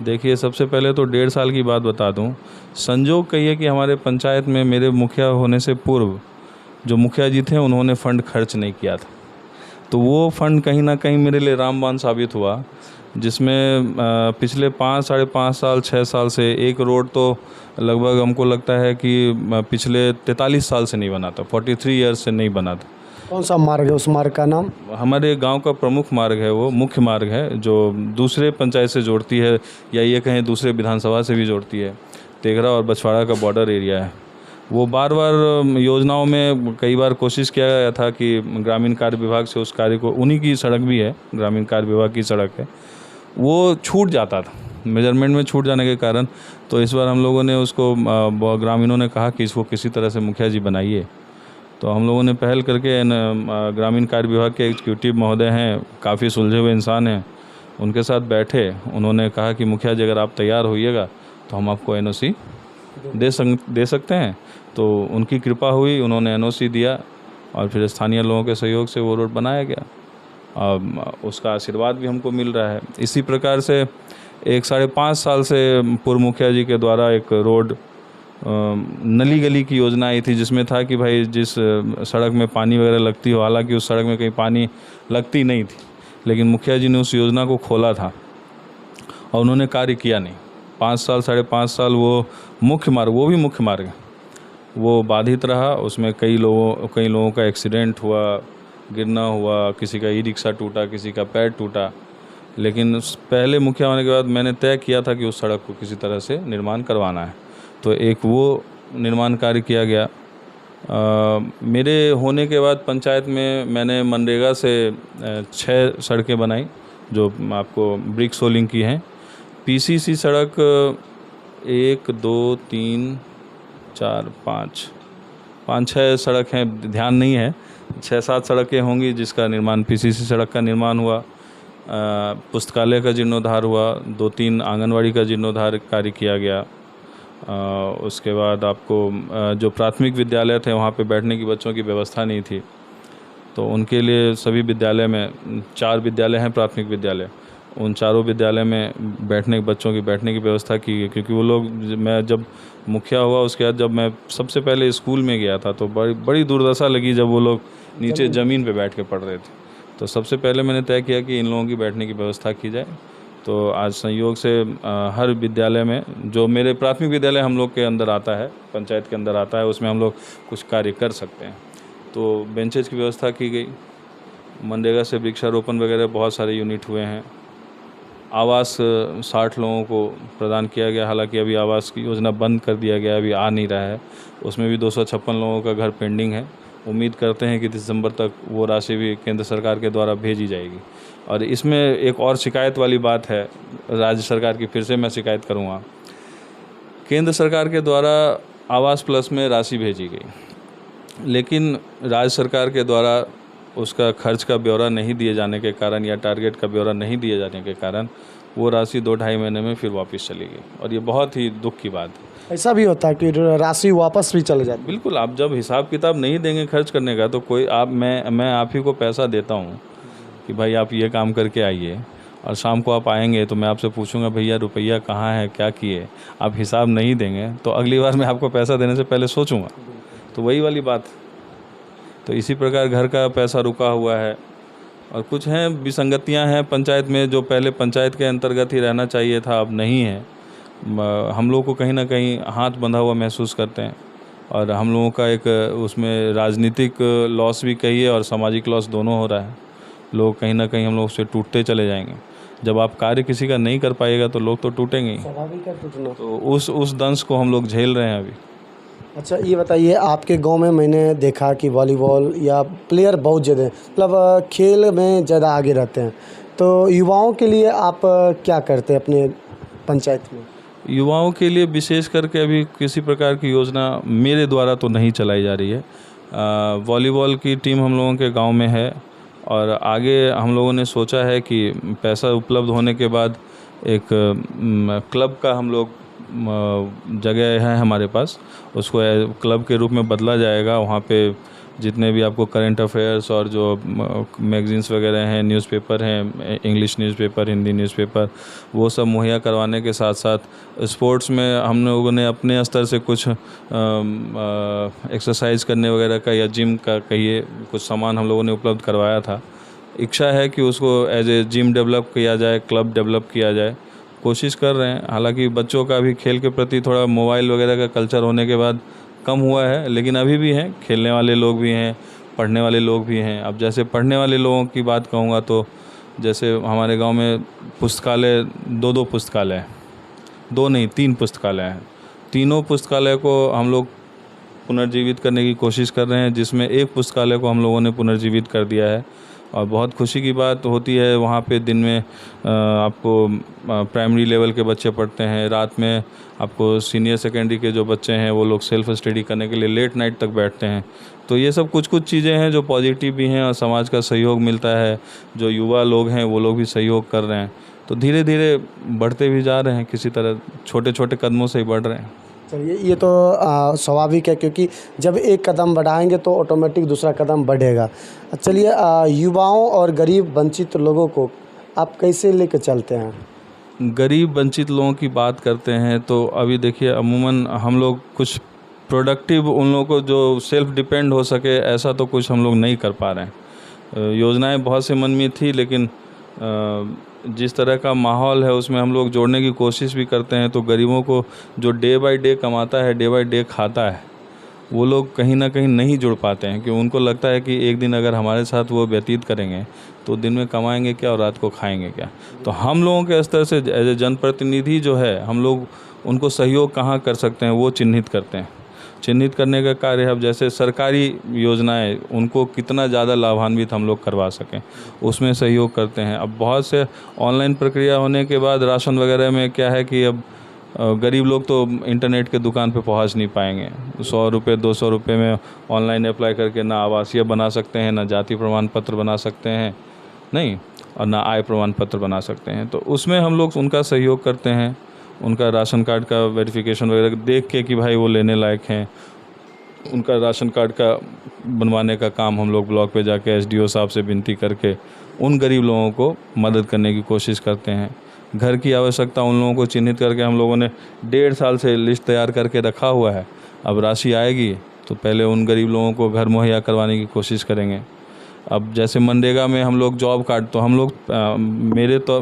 देखिए, सबसे पहले तो 1.5 साल की बात बता दूं। संजोग कहिए कि हमारे पंचायत में मेरे मुखिया होने से पूर्व जो मुखिया जी थे उन्होंने फ़ंड खर्च नहीं किया था। तो वो फ़ंड कहीं ना कहीं मेरे लिए रामबाण साबित हुआ, जिसमें पिछले 5-5.5 साल 6 साल से एक रोड तो लगभग हमको लगता है कि पिछले 43 साल से नहीं बना था, 43 ईयर्स से नहीं बना था। कौन सा मार्ग है, उस मार्ग का नाम? हमारे गांव का प्रमुख मार्ग है, वो मुख्य मार्ग है जो दूसरे पंचायत से जोड़ती है, या ये कहें दूसरे विधानसभा से भी जोड़ती है। तेघरा और बछवाड़ा का बॉर्डर एरिया है। वो बार बार योजनाओं में कई बार कोशिश किया गया था कि ग्रामीण कार्य विभाग से उस कार्य को, उन्हीं की सड़क भी है, ग्रामीण कार्य विभाग की सड़क है, वो छूट जाता था मेजरमेंट में छूट जाने के कारण। तो इस बार हम लोगों ने उसको, ग्रामीणों ने कहा कि इसको किसी तरह से मुखिया जी बनाइए। तो हम लोगों ने पहल करके ग्रामीण कार्य विभाग के एग्जीक्यूटिव महोदय हैं, काफ़ी सुलझे हुए इंसान हैं, उनके साथ बैठे। उन्होंने कहा कि मुखिया जी अगर आप तैयार होइएगा तो हम आपको एनओसी दे सकते हैं। तो उनकी कृपा हुई, उन्होंने एनओसी दिया और फिर स्थानीय लोगों के सहयोग से वो रोड बनाया गया। उसका आशीर्वाद भी हमको मिल रहा है। इसी प्रकार से 5.5 साल से पूर्व मुखिया जी के द्वारा एक रोड नली गली की योजना आई थी, जिसमें था कि भाई जिस सड़क में पानी वगैरह लगती हो, हालांकि उस सड़क में कहीं पानी लगती नहीं थी, लेकिन मुखिया जी ने उस योजना को खोला था और उन्होंने कार्य किया नहीं। 5 साल 5.5 साल वो मुख्य मार्ग वो बाधित रहा। उसमें कई लोगों का एक्सीडेंट हुआ, गिरना हुआ, किसी का ई-रिक्शा टूटा, किसी का पैर टूटा। लेकिन पहले मुखिया होने के बाद मैंने तय किया था कि उस सड़क को किसी तरह से निर्माण करवाना है, तो एक वो निर्माण कार्य किया गया। मेरे होने के बाद पंचायत में मैंने मनरेगा से 6 सड़कें बनाई, जो आपको ब्रिक सोलिंग की हैं। पीसीसी सड़क 1 2 3 4 5 6 सड़क हैं, ध्यान नहीं है, 6-7 सड़कें होंगी जिसका निर्माण, पीसीसी सड़क का निर्माण हुआ। पुस्तकालय का जीर्णोद्धार हुआ, 2-3 आंगनवाड़ी का जीर्णोद्धार कार्य किया गया। उसके बाद आपको जो प्राथमिक विद्यालय थे वहाँ पे बैठने की बच्चों की व्यवस्था नहीं थी, तो उनके लिए सभी विद्यालय में 4 विद्यालय हैं प्राथमिक विद्यालय, उन चारों विद्यालय में बच्चों की बैठने की व्यवस्था की गई। क्योंकि वो लोग, मैं जब मुखिया हुआ उसके बाद जब मैं सबसे पहले स्कूल में गया था तो बड़ी दुर्दशा लगी जब वो लोग नीचे ज़मीन पे बैठ के पढ़ रहे थे। तो सबसे पहले मैंने तय किया कि इन लोगों की बैठने की व्यवस्था की जाए। तो आज संयोग से हर विद्यालय में, जो मेरे प्राथमिक विद्यालय हम लोग के अंदर आता है, पंचायत के अंदर आता है, उसमें हम लोग कुछ कार्य कर सकते हैं। तो बेंचेज की व्यवस्था की गई, मनरेगा से वृक्षारोपण वगैरह बहुत सारे यूनिट हुए हैं। आवास 60 लोगों को प्रदान किया गया, हालांकि अभी आवास की योजना बंद कर दिया गया, अभी आ नहीं रहा है। उसमें भी 256 लोगों का घर पेंडिंग है। उम्मीद करते हैं कि दिसंबर तक वो राशि भी केंद्र सरकार के द्वारा भेजी जाएगी। और इसमें एक और शिकायत वाली बात है राज्य सरकार की, फिर से मैं शिकायत करूँगा। केंद्र सरकार के द्वारा आवास प्लस में राशि भेजी गई, लेकिन राज्य सरकार के द्वारा उसका खर्च का ब्यौरा नहीं दिए जाने के कारण या टारगेट का ब्यौरा नहीं दिए जाने के कारण वो राशि 2-2.5 महीने में फिर वापस चली गई, और ये बहुत ही दुख की बात है। ऐसा भी होता है कि राशि वापस भी चले जाती है? बिल्कुल, आप जब हिसाब किताब नहीं देंगे खर्च करने का, तो कोई मैं आप ही को पैसा देता हूँ कि भाई आप ये काम करके आइए, और शाम को आप आएंगे तो मैं आपसे पूछूंगा भैया रुपया कहाँ है, क्या किए। आप हिसाब नहीं देंगे तो अगली बार मैं आपको पैसा देने से पहले सोचूंगा। तो वही वाली बात। तो इसी प्रकार घर का पैसा रुका हुआ है, और कुछ हैं विसंगतियां हैं पंचायत में, जो पहले पंचायत के अंतर्गत ही रहना चाहिए था, अब नहीं है। हम लोग को कहीं ना कहीं हाथ बंधा हुआ महसूस करते हैं, और हम लोगों का एक उसमें राजनीतिक लॉस भी कहिए और सामाजिक लॉस दोनों हो रहा है। लोग कहीं ना कहीं हम लोग से टूटते चले जाएंगे। जब आप कार्य किसी का नहीं कर पाइएगा तो लोग तो टूटेंगे ही। स्वाभाविक है टूटना। तो उस दंश को हम लोग झेल रहे हैं अभी। अच्छा, ये बताइए, आपके गांव में मैंने देखा कि वॉलीबॉल या प्लेयर बहुत ज़्यादा, मतलब खेल में ज़्यादा आगे रहते हैं, तो युवाओं के लिए आप क्या करते हैं अपने पंचायत में? युवाओं के लिए विशेष करके अभी किसी प्रकार की योजना मेरे द्वारा तो नहीं चलाई जा रही है। वॉलीबॉल की टीम हम लोगों के गांव में है, और आगे हम लोगों ने सोचा है कि पैसा उपलब्ध होने के बाद एक क्लब का हम लोग जगह है हमारे पास, उसको क्लब के रूप में बदला जाएगा। वहाँ पे जितने भी आपको करंट अफेयर्स और जो मैगजीन्स वगैरह हैं, न्यूज़पेपर हैं, इंग्लिश न्यूज़पेपर, हिंदी न्यूज़पेपर, वो सब मुहैया करवाने के साथ साथ स्पोर्ट्स में हम लोगों ने अपने स्तर से कुछ एक्सरसाइज करने वगैरह का या जिम का कहिए कुछ सामान हम लोगों ने उपलब्ध करवाया था। इच्छा है कि उसको एज ए जिम डेवलप किया जाए, क्लब डेवलप किया जाए, कोशिश कर रहे हैं। हालांकि बच्चों का भी खेल के प्रति थोड़ा मोबाइल वगैरह का कल्चर होने के बाद कम हुआ है, लेकिन अभी भी हैं, खेलने वाले लोग भी हैं, पढ़ने वाले लोग भी हैं। अब जैसे पढ़ने वाले लोगों की बात कहूँगा तो जैसे हमारे गांव में पुस्तकालय 2 पुस्तकालय हैं, 2 नहीं 3 पुस्तकालय हैं। तीनों पुस्तकालय को हम लोग पुनर्जीवित करने की कोशिश कर रहे हैं, जिसमें एक पुस्तकालय को हम लोगों ने पुनर्जीवित कर दिया है, और बहुत खुशी की बात होती है वहाँ पे दिन में आपको प्राइमरी लेवल के बच्चे पढ़ते हैं, रात में आपको सीनियर सेकेंडरी के जो बच्चे हैं वो लोग सेल्फ स्टडी करने के लिए लेट नाइट तक बैठते हैं। तो ये सब कुछ कुछ चीज़ें हैं जो पॉजिटिव भी हैं और समाज का सहयोग मिलता है। जो युवा लोग हैं वो लोग भी सहयोग कर रहे हैं, तो धीरे धीरे बढ़ते भी जा रहे हैं, किसी तरह छोटे छोटे कदमों से ही बढ़ रहे हैं। चलिए, ये तो स्वाभाविक है, क्योंकि जब एक कदम बढ़ाएंगे तो ऑटोमेटिक दूसरा कदम बढ़ेगा। चलिए, युवाओं और गरीब वंचित लोगों को आप कैसे लेकर चलते हैं? गरीब वंचित लोगों की बात करते हैं तो अभी देखिए अमूमन हम लोग कुछ प्रोडक्टिव उन लोगों को जो सेल्फ डिपेंड हो सके ऐसा तो कुछ हम लोग नहीं कर पा रहे हैं। योजनाएं बहुत से मन में थी, लेकिन जिस तरह का माहौल है उसमें हम लोग जोड़ने की कोशिश भी करते हैं। तो गरीबों को जो डे बाय डे कमाता है, डे बाय डे खाता है, वो लोग कहीं ना कहीं नहीं जुड़ पाते हैं, क्योंकि उनको लगता है कि एक दिन अगर हमारे साथ वो व्यतीत करेंगे तो दिन में कमाएंगे क्या और रात को खाएंगे क्या। तो हम लोगों के स्तर से एज ए जनप्रतिनिधि जो है, हम लोग उनको सहयोग कहाँ कर सकते हैं वो चिन्हित करते हैं। चिन्हित करने का कार्य है, अब जैसे सरकारी योजनाएं उनको कितना ज़्यादा लाभान्वित हम लोग करवा सकें उसमें सहयोग करते हैं। अब बहुत से ऑनलाइन प्रक्रिया होने के बाद राशन वगैरह में क्या है कि अब गरीब लोग तो इंटरनेट के दुकान पे पहुंच नहीं पाएंगे। 100 रुपये 200 रुपये में ऑनलाइन अप्लाई करके ना आवासीय बना सकते हैं, ना जाति प्रमाण पत्र बना सकते हैं, नहीं, और ना आय प्रमाण पत्र बना सकते हैं। तो उसमें हम लोग उनका सहयोग करते हैं, उनका राशन कार्ड का वेरिफिकेशन वगैरह देख के कि भाई वो लेने लायक हैं, उनका राशन कार्ड का बनवाने का काम हम लोग ब्लॉक पे जाके एसडीओ साहब से विनती करके उन गरीब लोगों को मदद करने की कोशिश करते हैं। घर की आवश्यकता उन लोगों को चिन्हित करके हम लोगों ने 1.5 साल से लिस्ट तैयार करके रखा हुआ है। अब राशि आएगी तो पहले उन गरीब लोगों को घर मुहैया करवाने की कोशिश करेंगे। अब जैसे मनरेगा में हम लोग जॉब कार्ड, तो हम लोग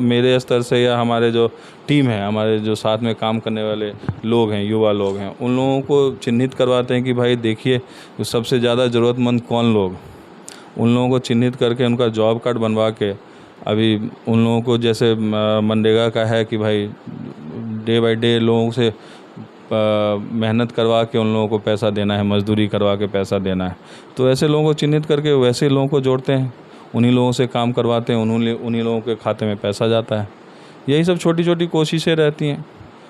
मेरे स्तर से या हमारे जो टीम है, हमारे जो साथ में काम करने वाले लोग हैं, युवा लोग हैं, उन लोगों को चिन्हित करवाते हैं कि भाई देखिए सबसे ज़्यादा ज़रूरतमंद कौन लोग, उन लोगों को चिन्हित करके उनका जॉब कार्ड बनवा के अभी उन लोगों को जैसे मनरेगा का है कि भाई डे बाय डे लोगों से मेहनत करवा के उन लोगों को पैसा देना है, मजदूरी करवा के पैसा देना है। तो ऐसे लोगों को चिन्हित करके वैसे लोगों को जोड़ते हैं, उन्हीं लोगों से काम करवाते हैं, उन्हीं लोगों के खाते में पैसा जाता है। यही सब छोटी छोटी कोशिशें रहती हैं।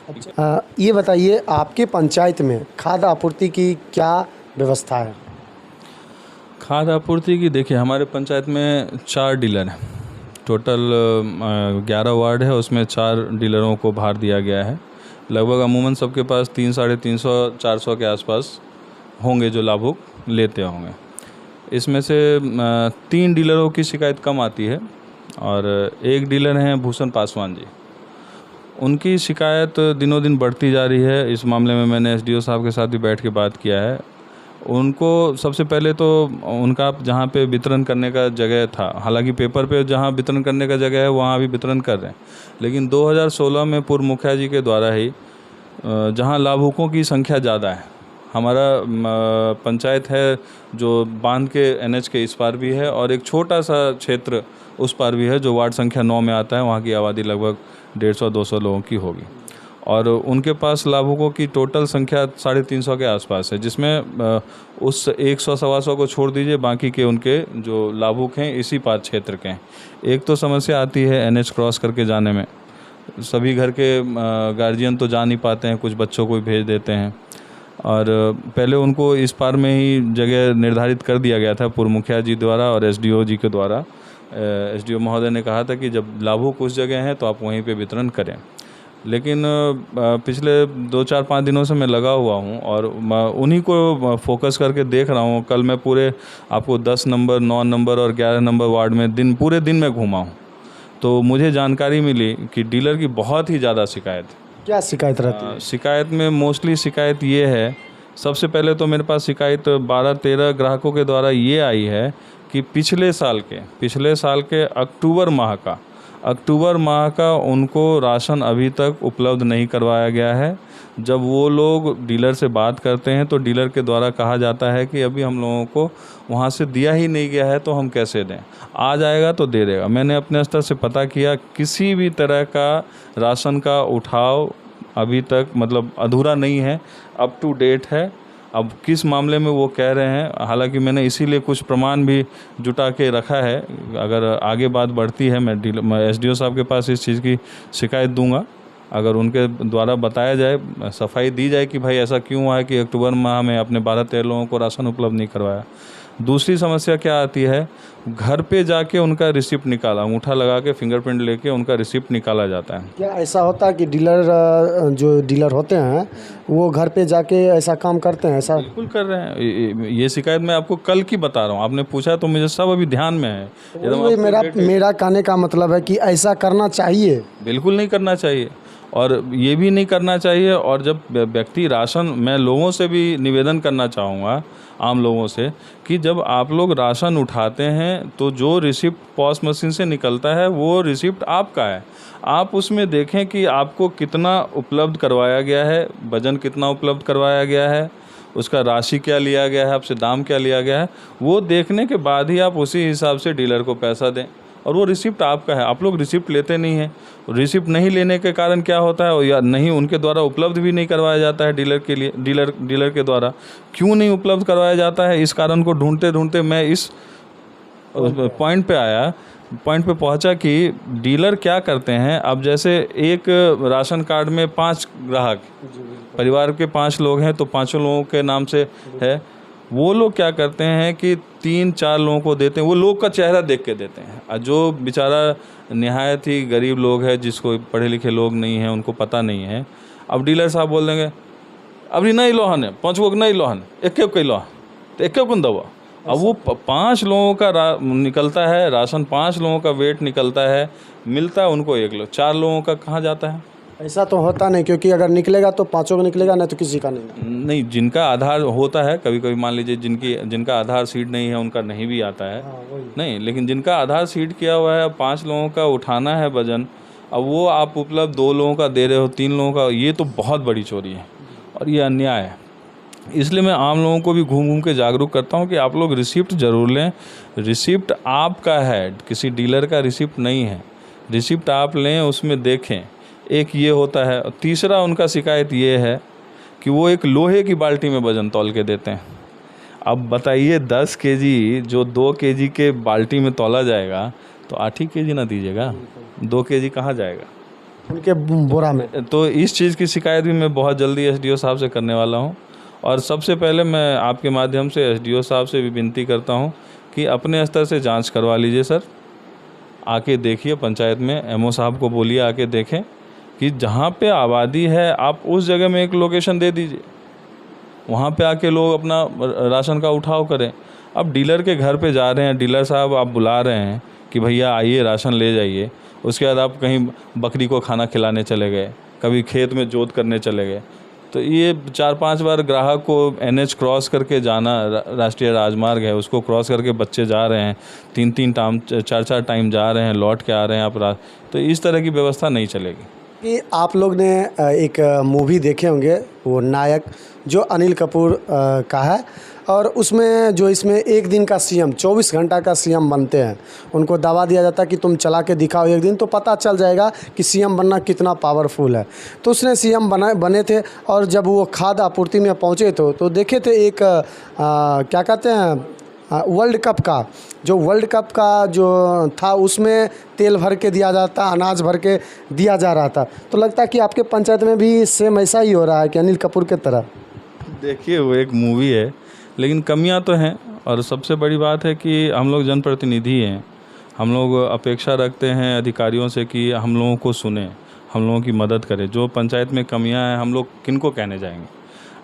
अच्छा, ये बताइए, आपके पंचायत में खाद्य आपूर्ति की क्या व्यवस्था है? खाद्य आपूर्ति की देखिए हमारे पंचायत में 4 डीलर हैं। टोटल 11 वार्ड है, उसमें 4 डीलरों को भार दिया गया है। लगभग अमूमन सबके पास 300-350-400 के आसपास होंगे जो लाभुक लेते होंगे। इसमें से 3 डीलरों की शिकायत कम आती है और 1 डीलर हैं भूषण पासवान जी, उनकी शिकायत दिनों दिन बढ़ती जा रही है। इस मामले में मैंने एसडीओ साहब के साथ भी बैठ के बात किया है। उनको सबसे पहले तो उनका जहाँ पे वितरण करने का जगह था, हालांकि पेपर पे जहाँ वितरण करने का जगह है वहाँ भी वितरण कर रहे हैं, लेकिन 2016 में पूर्व मुखिया जी के द्वारा ही जहाँ लाभुकों की संख्या ज़्यादा है, हमारा पंचायत है जो बांध के एनएच के इस पार भी है और एक छोटा सा क्षेत्र उस पार भी है जो वार्ड संख्या 9 में आता है। वहाँ की आबादी लगभग 150-200 लोगों की होगी और उनके पास लाभुकों की टोटल संख्या 350 के आसपास है, जिसमें उस 100-125 को छोड़ दीजिए, बाकी के उनके जो लाभुक हैं इसी पार क्षेत्र के हैं। एक तो समस्या आती है एनएच क्रॉस करके जाने में, सभी घर के गार्जियन तो जा नहीं पाते हैं, कुछ बच्चों को भी भेज देते हैं और पहले उनको इस पार में ही जगह निर्धारित कर दिया गया था पूर्व मुखिया जी द्वारा और एसडीओ जी के द्वारा। एसडीओ महोदय ने कहा था कि जब लाभुक उस जगह हैं तो आप वहीं पे वितरण करें, लेकिन पिछले 2-4-5 दिनों से मैं लगा हुआ हूँ और उन्हीं को फोकस करके देख रहा हूँ। कल मैं पूरे आपको 10 नंबर, 9 नंबर और 11 नंबर वार्ड में पूरे दिन में घूमा हूँ, तो मुझे जानकारी मिली कि डीलर की बहुत ही ज़्यादा शिकायत। क्या शिकायत रहती है? शिकायत में मोस्टली शिकायत ये है, सबसे पहले तो मेरे पास शिकायत 12-13 ग्राहकों के द्वारा ये आई है कि पिछले साल के अक्टूबर माह का उनको राशन अभी तक उपलब्ध नहीं करवाया गया है। जब वो लोग डीलर से बात करते हैं तो डीलर के द्वारा कहा जाता है कि अभी हम लोगों को वहाँ से दिया ही नहीं गया है तो हम कैसे दें, आ जाएगा तो दे देगा। मैंने अपने स्तर से पता किया, किसी भी तरह का राशन का उठाव अभी तक मतलब अधूरा नहीं है, अप टू डेट है अब किस मामले में वो कह रहे हैं, हालांकि मैंने इसीलिए कुछ प्रमाण भी जुटा के रखा है। अगर आगे बात बढ़ती है मैं एसडीओ साहब के पास इस चीज़ की शिकायत दूंगा। अगर उनके द्वारा बताया जाए, सफाई दी जाए कि भाई ऐसा क्यों हुआ है कि अक्टूबर माह में अपने 12-13 लोगों को राशन उपलब्ध नहीं करवाया। दूसरी समस्या क्या आती है, घर पे जाके उनका रिसिप्ट निकाला, अंगूठा लगा के फिंगरप्रिंट लेके उनका रिसिप्ट निकाला जाता है। क्या ऐसा होता है कि जो डीलर होते हैं वो घर पे जाके ऐसा काम करते हैं? ऐसा बिल्कुल कर रहे हैं। ये शिकायत मैं आपको कल की बता रहा हूँ, आपने पूछा तो मुझे सब अभी ध्यान में है। वही मेरा कहने का मतलब है कि ऐसा करना चाहिए। बिल्कुल नहीं करना चाहिए, और ये भी नहीं करना चाहिए। और जब व्यक्ति राशन, मैं लोगों से भी निवेदन करना चाहूँगा, आम लोगों से, कि जब आप लोग राशन उठाते हैं तो जो रिसिप्ट पॉस मशीन से निकलता है वो रिसिप्ट आपका है। आप उसमें देखें कि आपको कितना उपलब्ध करवाया गया है, वजन कितना उपलब्ध करवाया गया है, उसका राशि क्या लिया गया है, आपसे दाम क्या लिया गया है। वो देखने के बाद ही आप उसी हिसाब से डीलर को पैसा दें, और वो रिसिप्ट आपका है। आप लोग रिसिप्ट लेते नहीं हैं। रिसिप्ट नहीं लेने के कारण क्या होता है, या नहीं उनके द्वारा उपलब्ध भी नहीं करवाया जाता है डीलर के लिए। डीलर के द्वारा क्यों नहीं उपलब्ध करवाया जाता है, इस कारण को ढूंढते ढूंढते मैं इस पॉइंट पे पहुंचा कि डीलर क्या करते हैं। अब जैसे एक राशन कार्ड में 5 ग्राहक, परिवार के 5 लोग हैं तो 5 लोगों के नाम से है। वो लोग क्या करते हैं कि 3-4 लोगों को देते हैं, वो लोग का चेहरा देख के देते हैं। और जो बेचारा निहायत ही गरीब लोग है, जिसको पढ़े लिखे लोग नहीं हैं, उनको पता नहीं है, अब डीलर साहब बोल देंगे अभी नहीं लोहन है, 5 को नहीं लोहन, एक कई लोहा तो एक कौन दवा। अब वो 5 लोगों का निकलता है राशन, 5 लोगों का वेट निकलता है, मिलता है उनको 1 किलो, 4 लोगों का कहाँ जाता है? ऐसा तो होता नहीं, क्योंकि अगर निकलेगा तो 5 का निकलेगा, नहीं तो किसी का नहीं। जिनका आधार होता है, कभी कभी मान लीजिए जिनका आधार सीड नहीं है उनका नहीं भी आता है। नहीं, लेकिन जिनका आधार सीड किया हुआ है, 5 लोगों का उठाना है वजन, अब वो आप उपलब्ध 2 लोगों का दे रहे हो, 3 लोगों का, ये तो बहुत बड़ी चोरी है और ये अन्याय है। इसलिए मैं आम लोगों को भी घूम घूम के जागरूक करता हूँ कि आप लोग रिसिप्ट ज़रूर लें। रिसिप्ट आपका है, किसी डीलर का रिसिप्ट नहीं है। रिसिप्ट आप लें, उसमें देखें। एक ये होता है। तीसरा उनका शिकायत ये है कि वो एक लोहे की बाल्टी में वजन तौल के देते हैं। अब बताइए 10 केजी जो 2 केजी के बाल्टी में तौला जाएगा तो 8 ही केजी ना दीजिएगा, 2 केजी कहाँ जाएगा उनके बोरा में। तो इस चीज़ की शिकायत भी मैं बहुत जल्दी एसडीओ साहब से करने वाला हूँ। और सबसे पहले मैं आपके माध्यम से एसडीओ साहब से भी विनती करता हूँ कि अपने स्तर से जांच करवा लीजिए सर। आके देखिए पंचायत में, एमओ साहब को बोलिए आके देखें कि जहाँ पे आबादी है आप उस जगह में एक लोकेशन दे दीजिए, वहाँ पे आके लोग अपना राशन का उठाव करें। अब डीलर के घर पे जा रहे हैं, डीलर साहब आप बुला रहे हैं कि भैया आइए राशन ले जाइए, उसके बाद आप कहीं बकरी को खाना खिलाने चले गए, कभी खेत में जोत करने चले गए, तो ये 4-5 बार ग्राहक को एनएच क्रॉस करके जाना, राष्ट्रीय राजमार्ग है उसको क्रॉस करके बच्चे जा रहे हैं, 3-3 टाइम 4-4 टाइम जा रहे हैं, लौट के आ रहे हैं आप तो इस तरह की व्यवस्था नहीं चलेगी। कि आप लोग ने एक मूवी देखे होंगे, वो नायक, जो अनिल कपूर का है, और उसमें जो इसमें एक दिन का सीएम, 24 घंटा का सीएम बनते हैं। उनको दावा दिया जाता है कि तुम चला के दिखाओ एक दिन, तो पता चल जाएगा कि सीएम बनना कितना पावरफुल है। तो उसने सीएम बने थे, और जब वो खाद्य आपूर्ति में पहुँचे तो देखे थे एक क्या कहते हैं, वर्ल्ड कप का जो था, उसमें तेल भर के दिया जाता, अनाज भर के दिया जा रहा था। तो लगता है कि आपके पंचायत में भी सेम ऐसा ही हो रहा है कि अनिल कपूर की तरह। देखिए वो एक मूवी है, लेकिन कमियां तो हैं। और सबसे बड़ी बात है कि हम लोग जनप्रतिनिधि हैं, हम लोग अपेक्षा रखते हैं अधिकारियों से कि हम लोगों को सुने, हम लोगों की मदद करें। जो पंचायत में कमियां हैं हम लोग किनको कहने जाएंगे।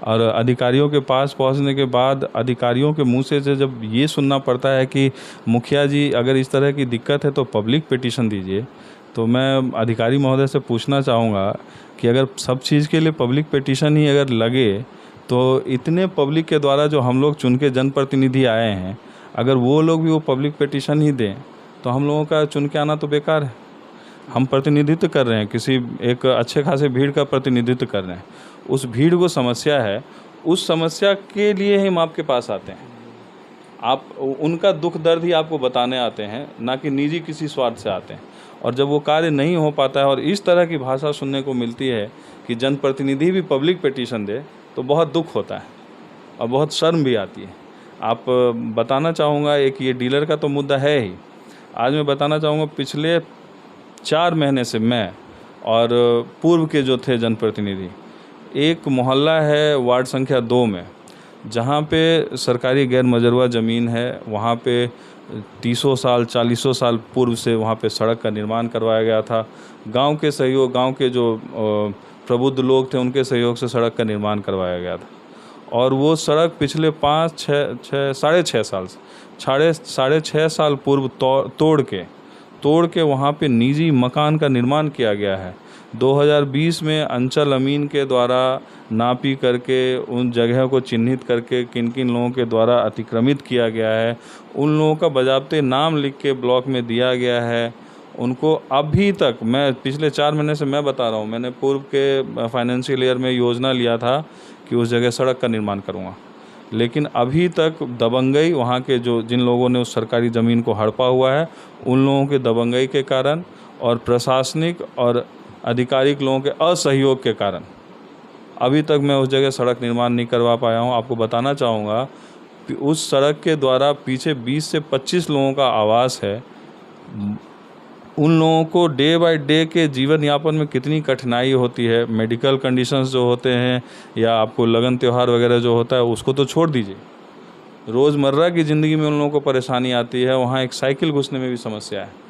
और अधिकारियों के पास पहुंचने के बाद अधिकारियों के मुंह से जब ये सुनना पड़ता है कि मुखिया जी अगर इस तरह की दिक्कत है तो पब्लिक पिटीशन दीजिए, तो मैं अधिकारी महोदय से पूछना चाहूँगा कि अगर सब चीज़ के लिए पब्लिक पिटीशन ही अगर लगे तो इतने पब्लिक के द्वारा जो हम लोग चुन के जनप्रतिनिधि आए हैं, अगर वो लोग भी वो पब्लिक पिटीशन ही दें तो हम लोगों का चुन के आना तो बेकार है। हम प्रतिनिधित्व कर रहे हैं, किसी एक अच्छे खासे भीड़ का प्रतिनिधित्व कर रहे हैं। उस भीड़ को समस्या है, उस समस्या के लिए ही हम आपके पास आते हैं। आप उनका दुख दर्द ही आपको बताने आते हैं, ना कि निजी किसी स्वार्थ से आते हैं। और जब वो कार्य नहीं हो पाता है और इस तरह की भाषा सुनने को मिलती है कि जनप्रतिनिधि भी पब्लिक पिटीशन दे, तो बहुत दुख होता है। और बहुत शर्म भी आती है। आप बताना चाहूँगा, एक ये डीलर का तो मुद्दा है ही, आज मैं बताना चाहूँगा पिछले 4 महीने से मैं और पूर्व के जो थे जनप्रतिनिधि, एक मोहल्ला है वार्ड संख्या 2 में, जहाँ पे सरकारी गैर मजरूआ ज़मीन है, वहाँ पे 30 साल 40 साल पूर्व से वहाँ पे सड़क का निर्माण करवाया गया था। गांव के सहयोग, गांव के जो प्रबुद्ध लोग थे उनके सहयोग से सड़क का निर्माण करवाया गया था। और वो सड़क पिछले साढ़े छः साल पूर्व तोड़ के वहाँ पे निजी मकान का निर्माण किया गया है। 2020 में अंचल अमीन के द्वारा नापी करके उन जगह को चिन्हित करके किन किन लोगों के द्वारा अतिक्रमित किया गया है, उन लोगों का बजाबते नाम लिख के ब्लॉक में दिया गया है। उनको अभी तक, मैं पिछले 4 महीने से मैं बता रहा हूँ, मैंने पूर्व के फाइनेंशियल ईयर में योजना लिया था कि उस जगह सड़क का निर्माण करूँगा, लेकिन अभी तक दबंगई, वहाँ के जो जिन लोगों ने उस सरकारी ज़मीन को हड़पा हुआ है उन लोगों के दबंगई के कारण और प्रशासनिक और आधिकारिक लोगों के असहयोग के कारण अभी तक मैं उस जगह सड़क निर्माण नहीं करवा पाया हूँ। आपको बताना चाहूँगा कि उस सड़क के द्वारा पीछे 20 से 25 लोगों का आवास है। उन लोगों को डे बाय डे के जीवन यापन में कितनी कठिनाई होती है, मेडिकल कंडीशंस जो होते हैं या आपको लगन त्यौहार वगैरह जो होता है उसको तो छोड़ दीजिए, रोज़मर्रा की ज़िंदगी में उन लोगों को परेशानी आती है। वहाँ एक साइकिल घुसने में भी समस्या है।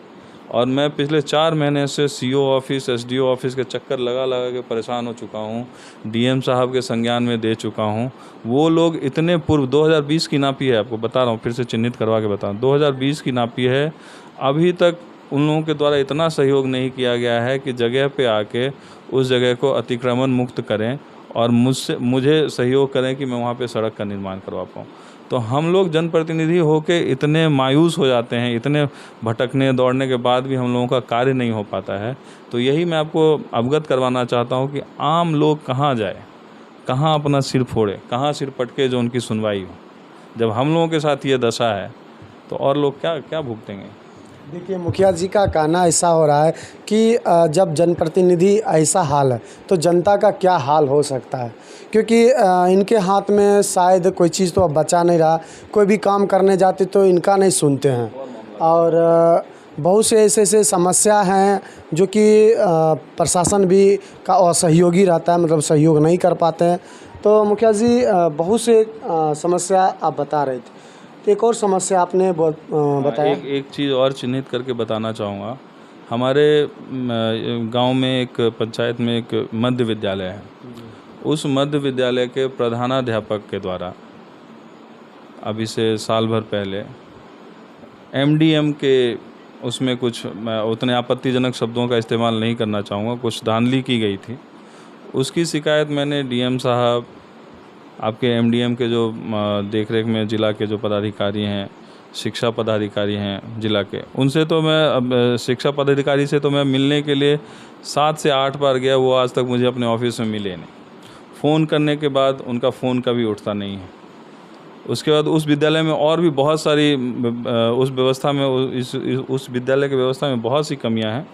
और मैं पिछले 4 महीने से सीओ ऑफिस, एसडीओ ऑफिस के चक्कर लगा के परेशान हो चुका हूँ। डीएम साहब के संज्ञान में दे चुका हूँ। वो लोग इतने पूर्व 2020 की नापी है, आपको बता रहा हूँ, फिर से चिन्हित करवा के बता रहा हूँ, 2020 की नापी है। अभी तक उन लोगों के द्वारा इतना सहयोग नहीं किया गया है कि जगह पे आके उस जगह को अतिक्रमण मुक्त करें और मुझे सहयोग करें कि मैं वहाँ पे सड़क का निर्माण करवा पाऊँ। तो हम लोग जनप्रतिनिधि होके इतने मायूस हो जाते हैं, इतने भटकने दौड़ने के बाद भी हम लोगों का कार्य नहीं हो पाता है। तो यही मैं आपको अवगत करवाना चाहता हूँ कि आम लोग कहाँ जाए, कहाँ अपना सिर फोड़े, कहाँ सिर पटके जो उनकी सुनवाई हो। जब हम लोगों के साथ ये दशा है तो और लोग क्या भुगतेंगे। देखिए, मुखिया जी का कहना ऐसा हो रहा है कि जब जनप्रतिनिधि ऐसा हाल है तो जनता का क्या हाल हो सकता है, क्योंकि इनके हाथ में शायद कोई चीज़ तो अब बचा नहीं रहा। कोई भी काम करने जाते तो इनका नहीं सुनते हैं और बहुत से ऐसे समस्या हैं जो कि प्रशासन भी का असहयोगी रहता है, मतलब सहयोग नहीं कर पाते हैं। तो मुखिया जी बहुत से समस्या आप बता रहे थे, एक और समस्या आपने बताया। एक चीज़ और चिन्हित करके बताना चाहूँगा। हमारे गांव में एक पंचायत में एक मध्य विद्यालय है। उस मध्य विद्यालय के प्रधानाध्यापक के द्वारा अभी से साल भर पहले एमडीएम के उसमें कुछ, मैं उतने आपत्तिजनक शब्दों का इस्तेमाल नहीं करना चाहूँगा, कुछ धांधली की गई थी। उसकी शिकायत मैंने डीएम साहब, आपके एमडीएम के जो देखरेख में जिला के जो पदाधिकारी हैं, शिक्षा पदाधिकारी हैं जिला के, उनसे तो मैं अब शिक्षा पदाधिकारी से तो मैं मिलने के लिए 7 से 8 बार गया, वो आज तक मुझे अपने ऑफिस में मिले नहीं। फ़ोन करने के बाद उनका फ़ोन कभी उठता नहीं है। उसके बाद उस विद्यालय में और भी बहुत सारी उस व्यवस्था में उस विद्यालय की व्यवस्था में बहुत सी कमियां हैं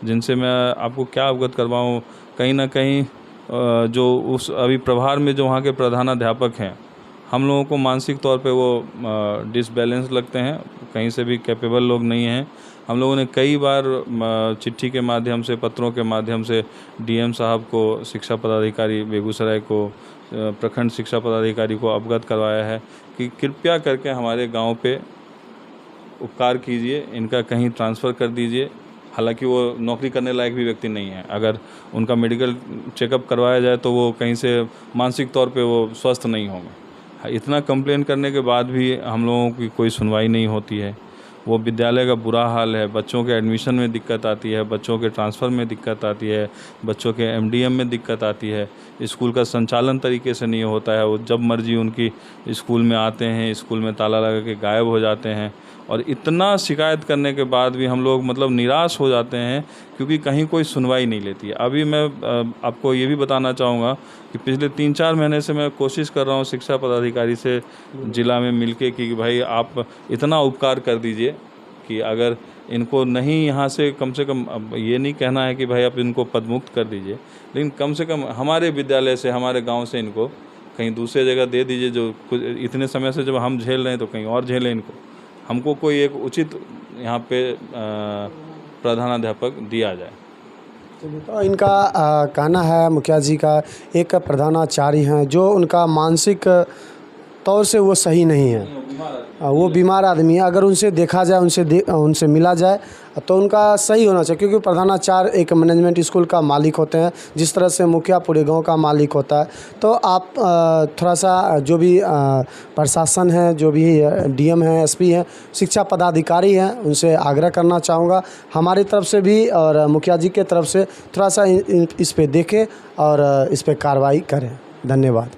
जिनसे मैं आपको क्या अवगत करवाऊँ। कहीं ना कहीं जो उस अभी प्रभार में जो वहाँ के प्रधानाध्यापक हैं, हम लोगों को मानसिक तौर पे वो डिसबैलेंस लगते हैं, कहीं से भी कैपेबल लोग नहीं हैं। हम लोगों ने कई बार चिट्ठी के माध्यम से, पत्रों के माध्यम से डीएम साहब को, शिक्षा पदाधिकारी बेगूसराय को, प्रखंड शिक्षा पदाधिकारी को अवगत करवाया है कि कृपया करके हमारे गांव पे उपकार कीजिए, इनका कहीं ट्रांसफ़र कर दीजिए। हालांकि वो नौकरी करने लायक भी व्यक्ति नहीं है, अगर उनका मेडिकल चेकअप करवाया जाए तो वो कहीं से मानसिक तौर पे वो स्वस्थ नहीं होंगे। इतना कंप्लेन करने के बाद भी हम लोगों की कोई सुनवाई नहीं होती है। वो विद्यालय का बुरा हाल है, बच्चों के एडमिशन में दिक्कत आती है, बच्चों के ट्रांसफ़र में दिक्कत आती है, बच्चों के एमडीएम में दिक्कत आती है, स्कूल का संचालन तरीके से नहीं होता है। वो जब मर्जी उनकी स्कूल में आते हैं, स्कूल में ताला लगा के गायब हो जाते हैं। और इतना शिकायत करने के बाद भी हम लोग मतलब निराश हो जाते हैं क्योंकि कहीं कोई सुनवाई नहीं लेती है। अभी मैं आपको ये भी बताना चाहूँगा कि पिछले 3-4 महीने से मैं कोशिश कर रहा हूँ शिक्षा पदाधिकारी से ज़िला में मिलके कि भाई आप इतना उपकार कर दीजिए कि अगर इनको नहीं यहाँ से कम, अब ये नहीं कहना है कि भाई आप इनको पदमुक्त कर दीजिए, लेकिन कम से कम हमारे विद्यालय से, हमारे गाँव से इनको कहीं दूसरे जगह दे दीजिए, जो कुछ इतने समय से जब हम झेल रहे हैं तो कहीं और झेलें इनको। हमको कोई एक उचित यहाँ पे प्रधानाध्यापक दिया जाए। तो इनका कहना है, मुखिया जी का, एक प्रधानाचार्य हैं जो उनका मानसिक तौर से वो सही नहीं है, वो बीमार आदमी है। अगर उनसे देखा जाए, उनसे मिला जाए तो उनका सही होना चाहिए, क्योंकि प्रधानाचार्य एक मैनेजमेंट स्कूल का मालिक होते हैं, जिस तरह से मुखिया पूरे गांव का मालिक होता है। तो आप थोड़ा सा जो भी प्रशासन है, जो भी डीएम है, एसपी है, शिक्षा पदाधिकारी हैं, उनसे आग्रह करना चाहूँगा हमारी तरफ से भी और मुखिया जी के तरफ से थोड़ा सा इस पे देखें और इस पे कार्रवाई करें। धन्यवाद।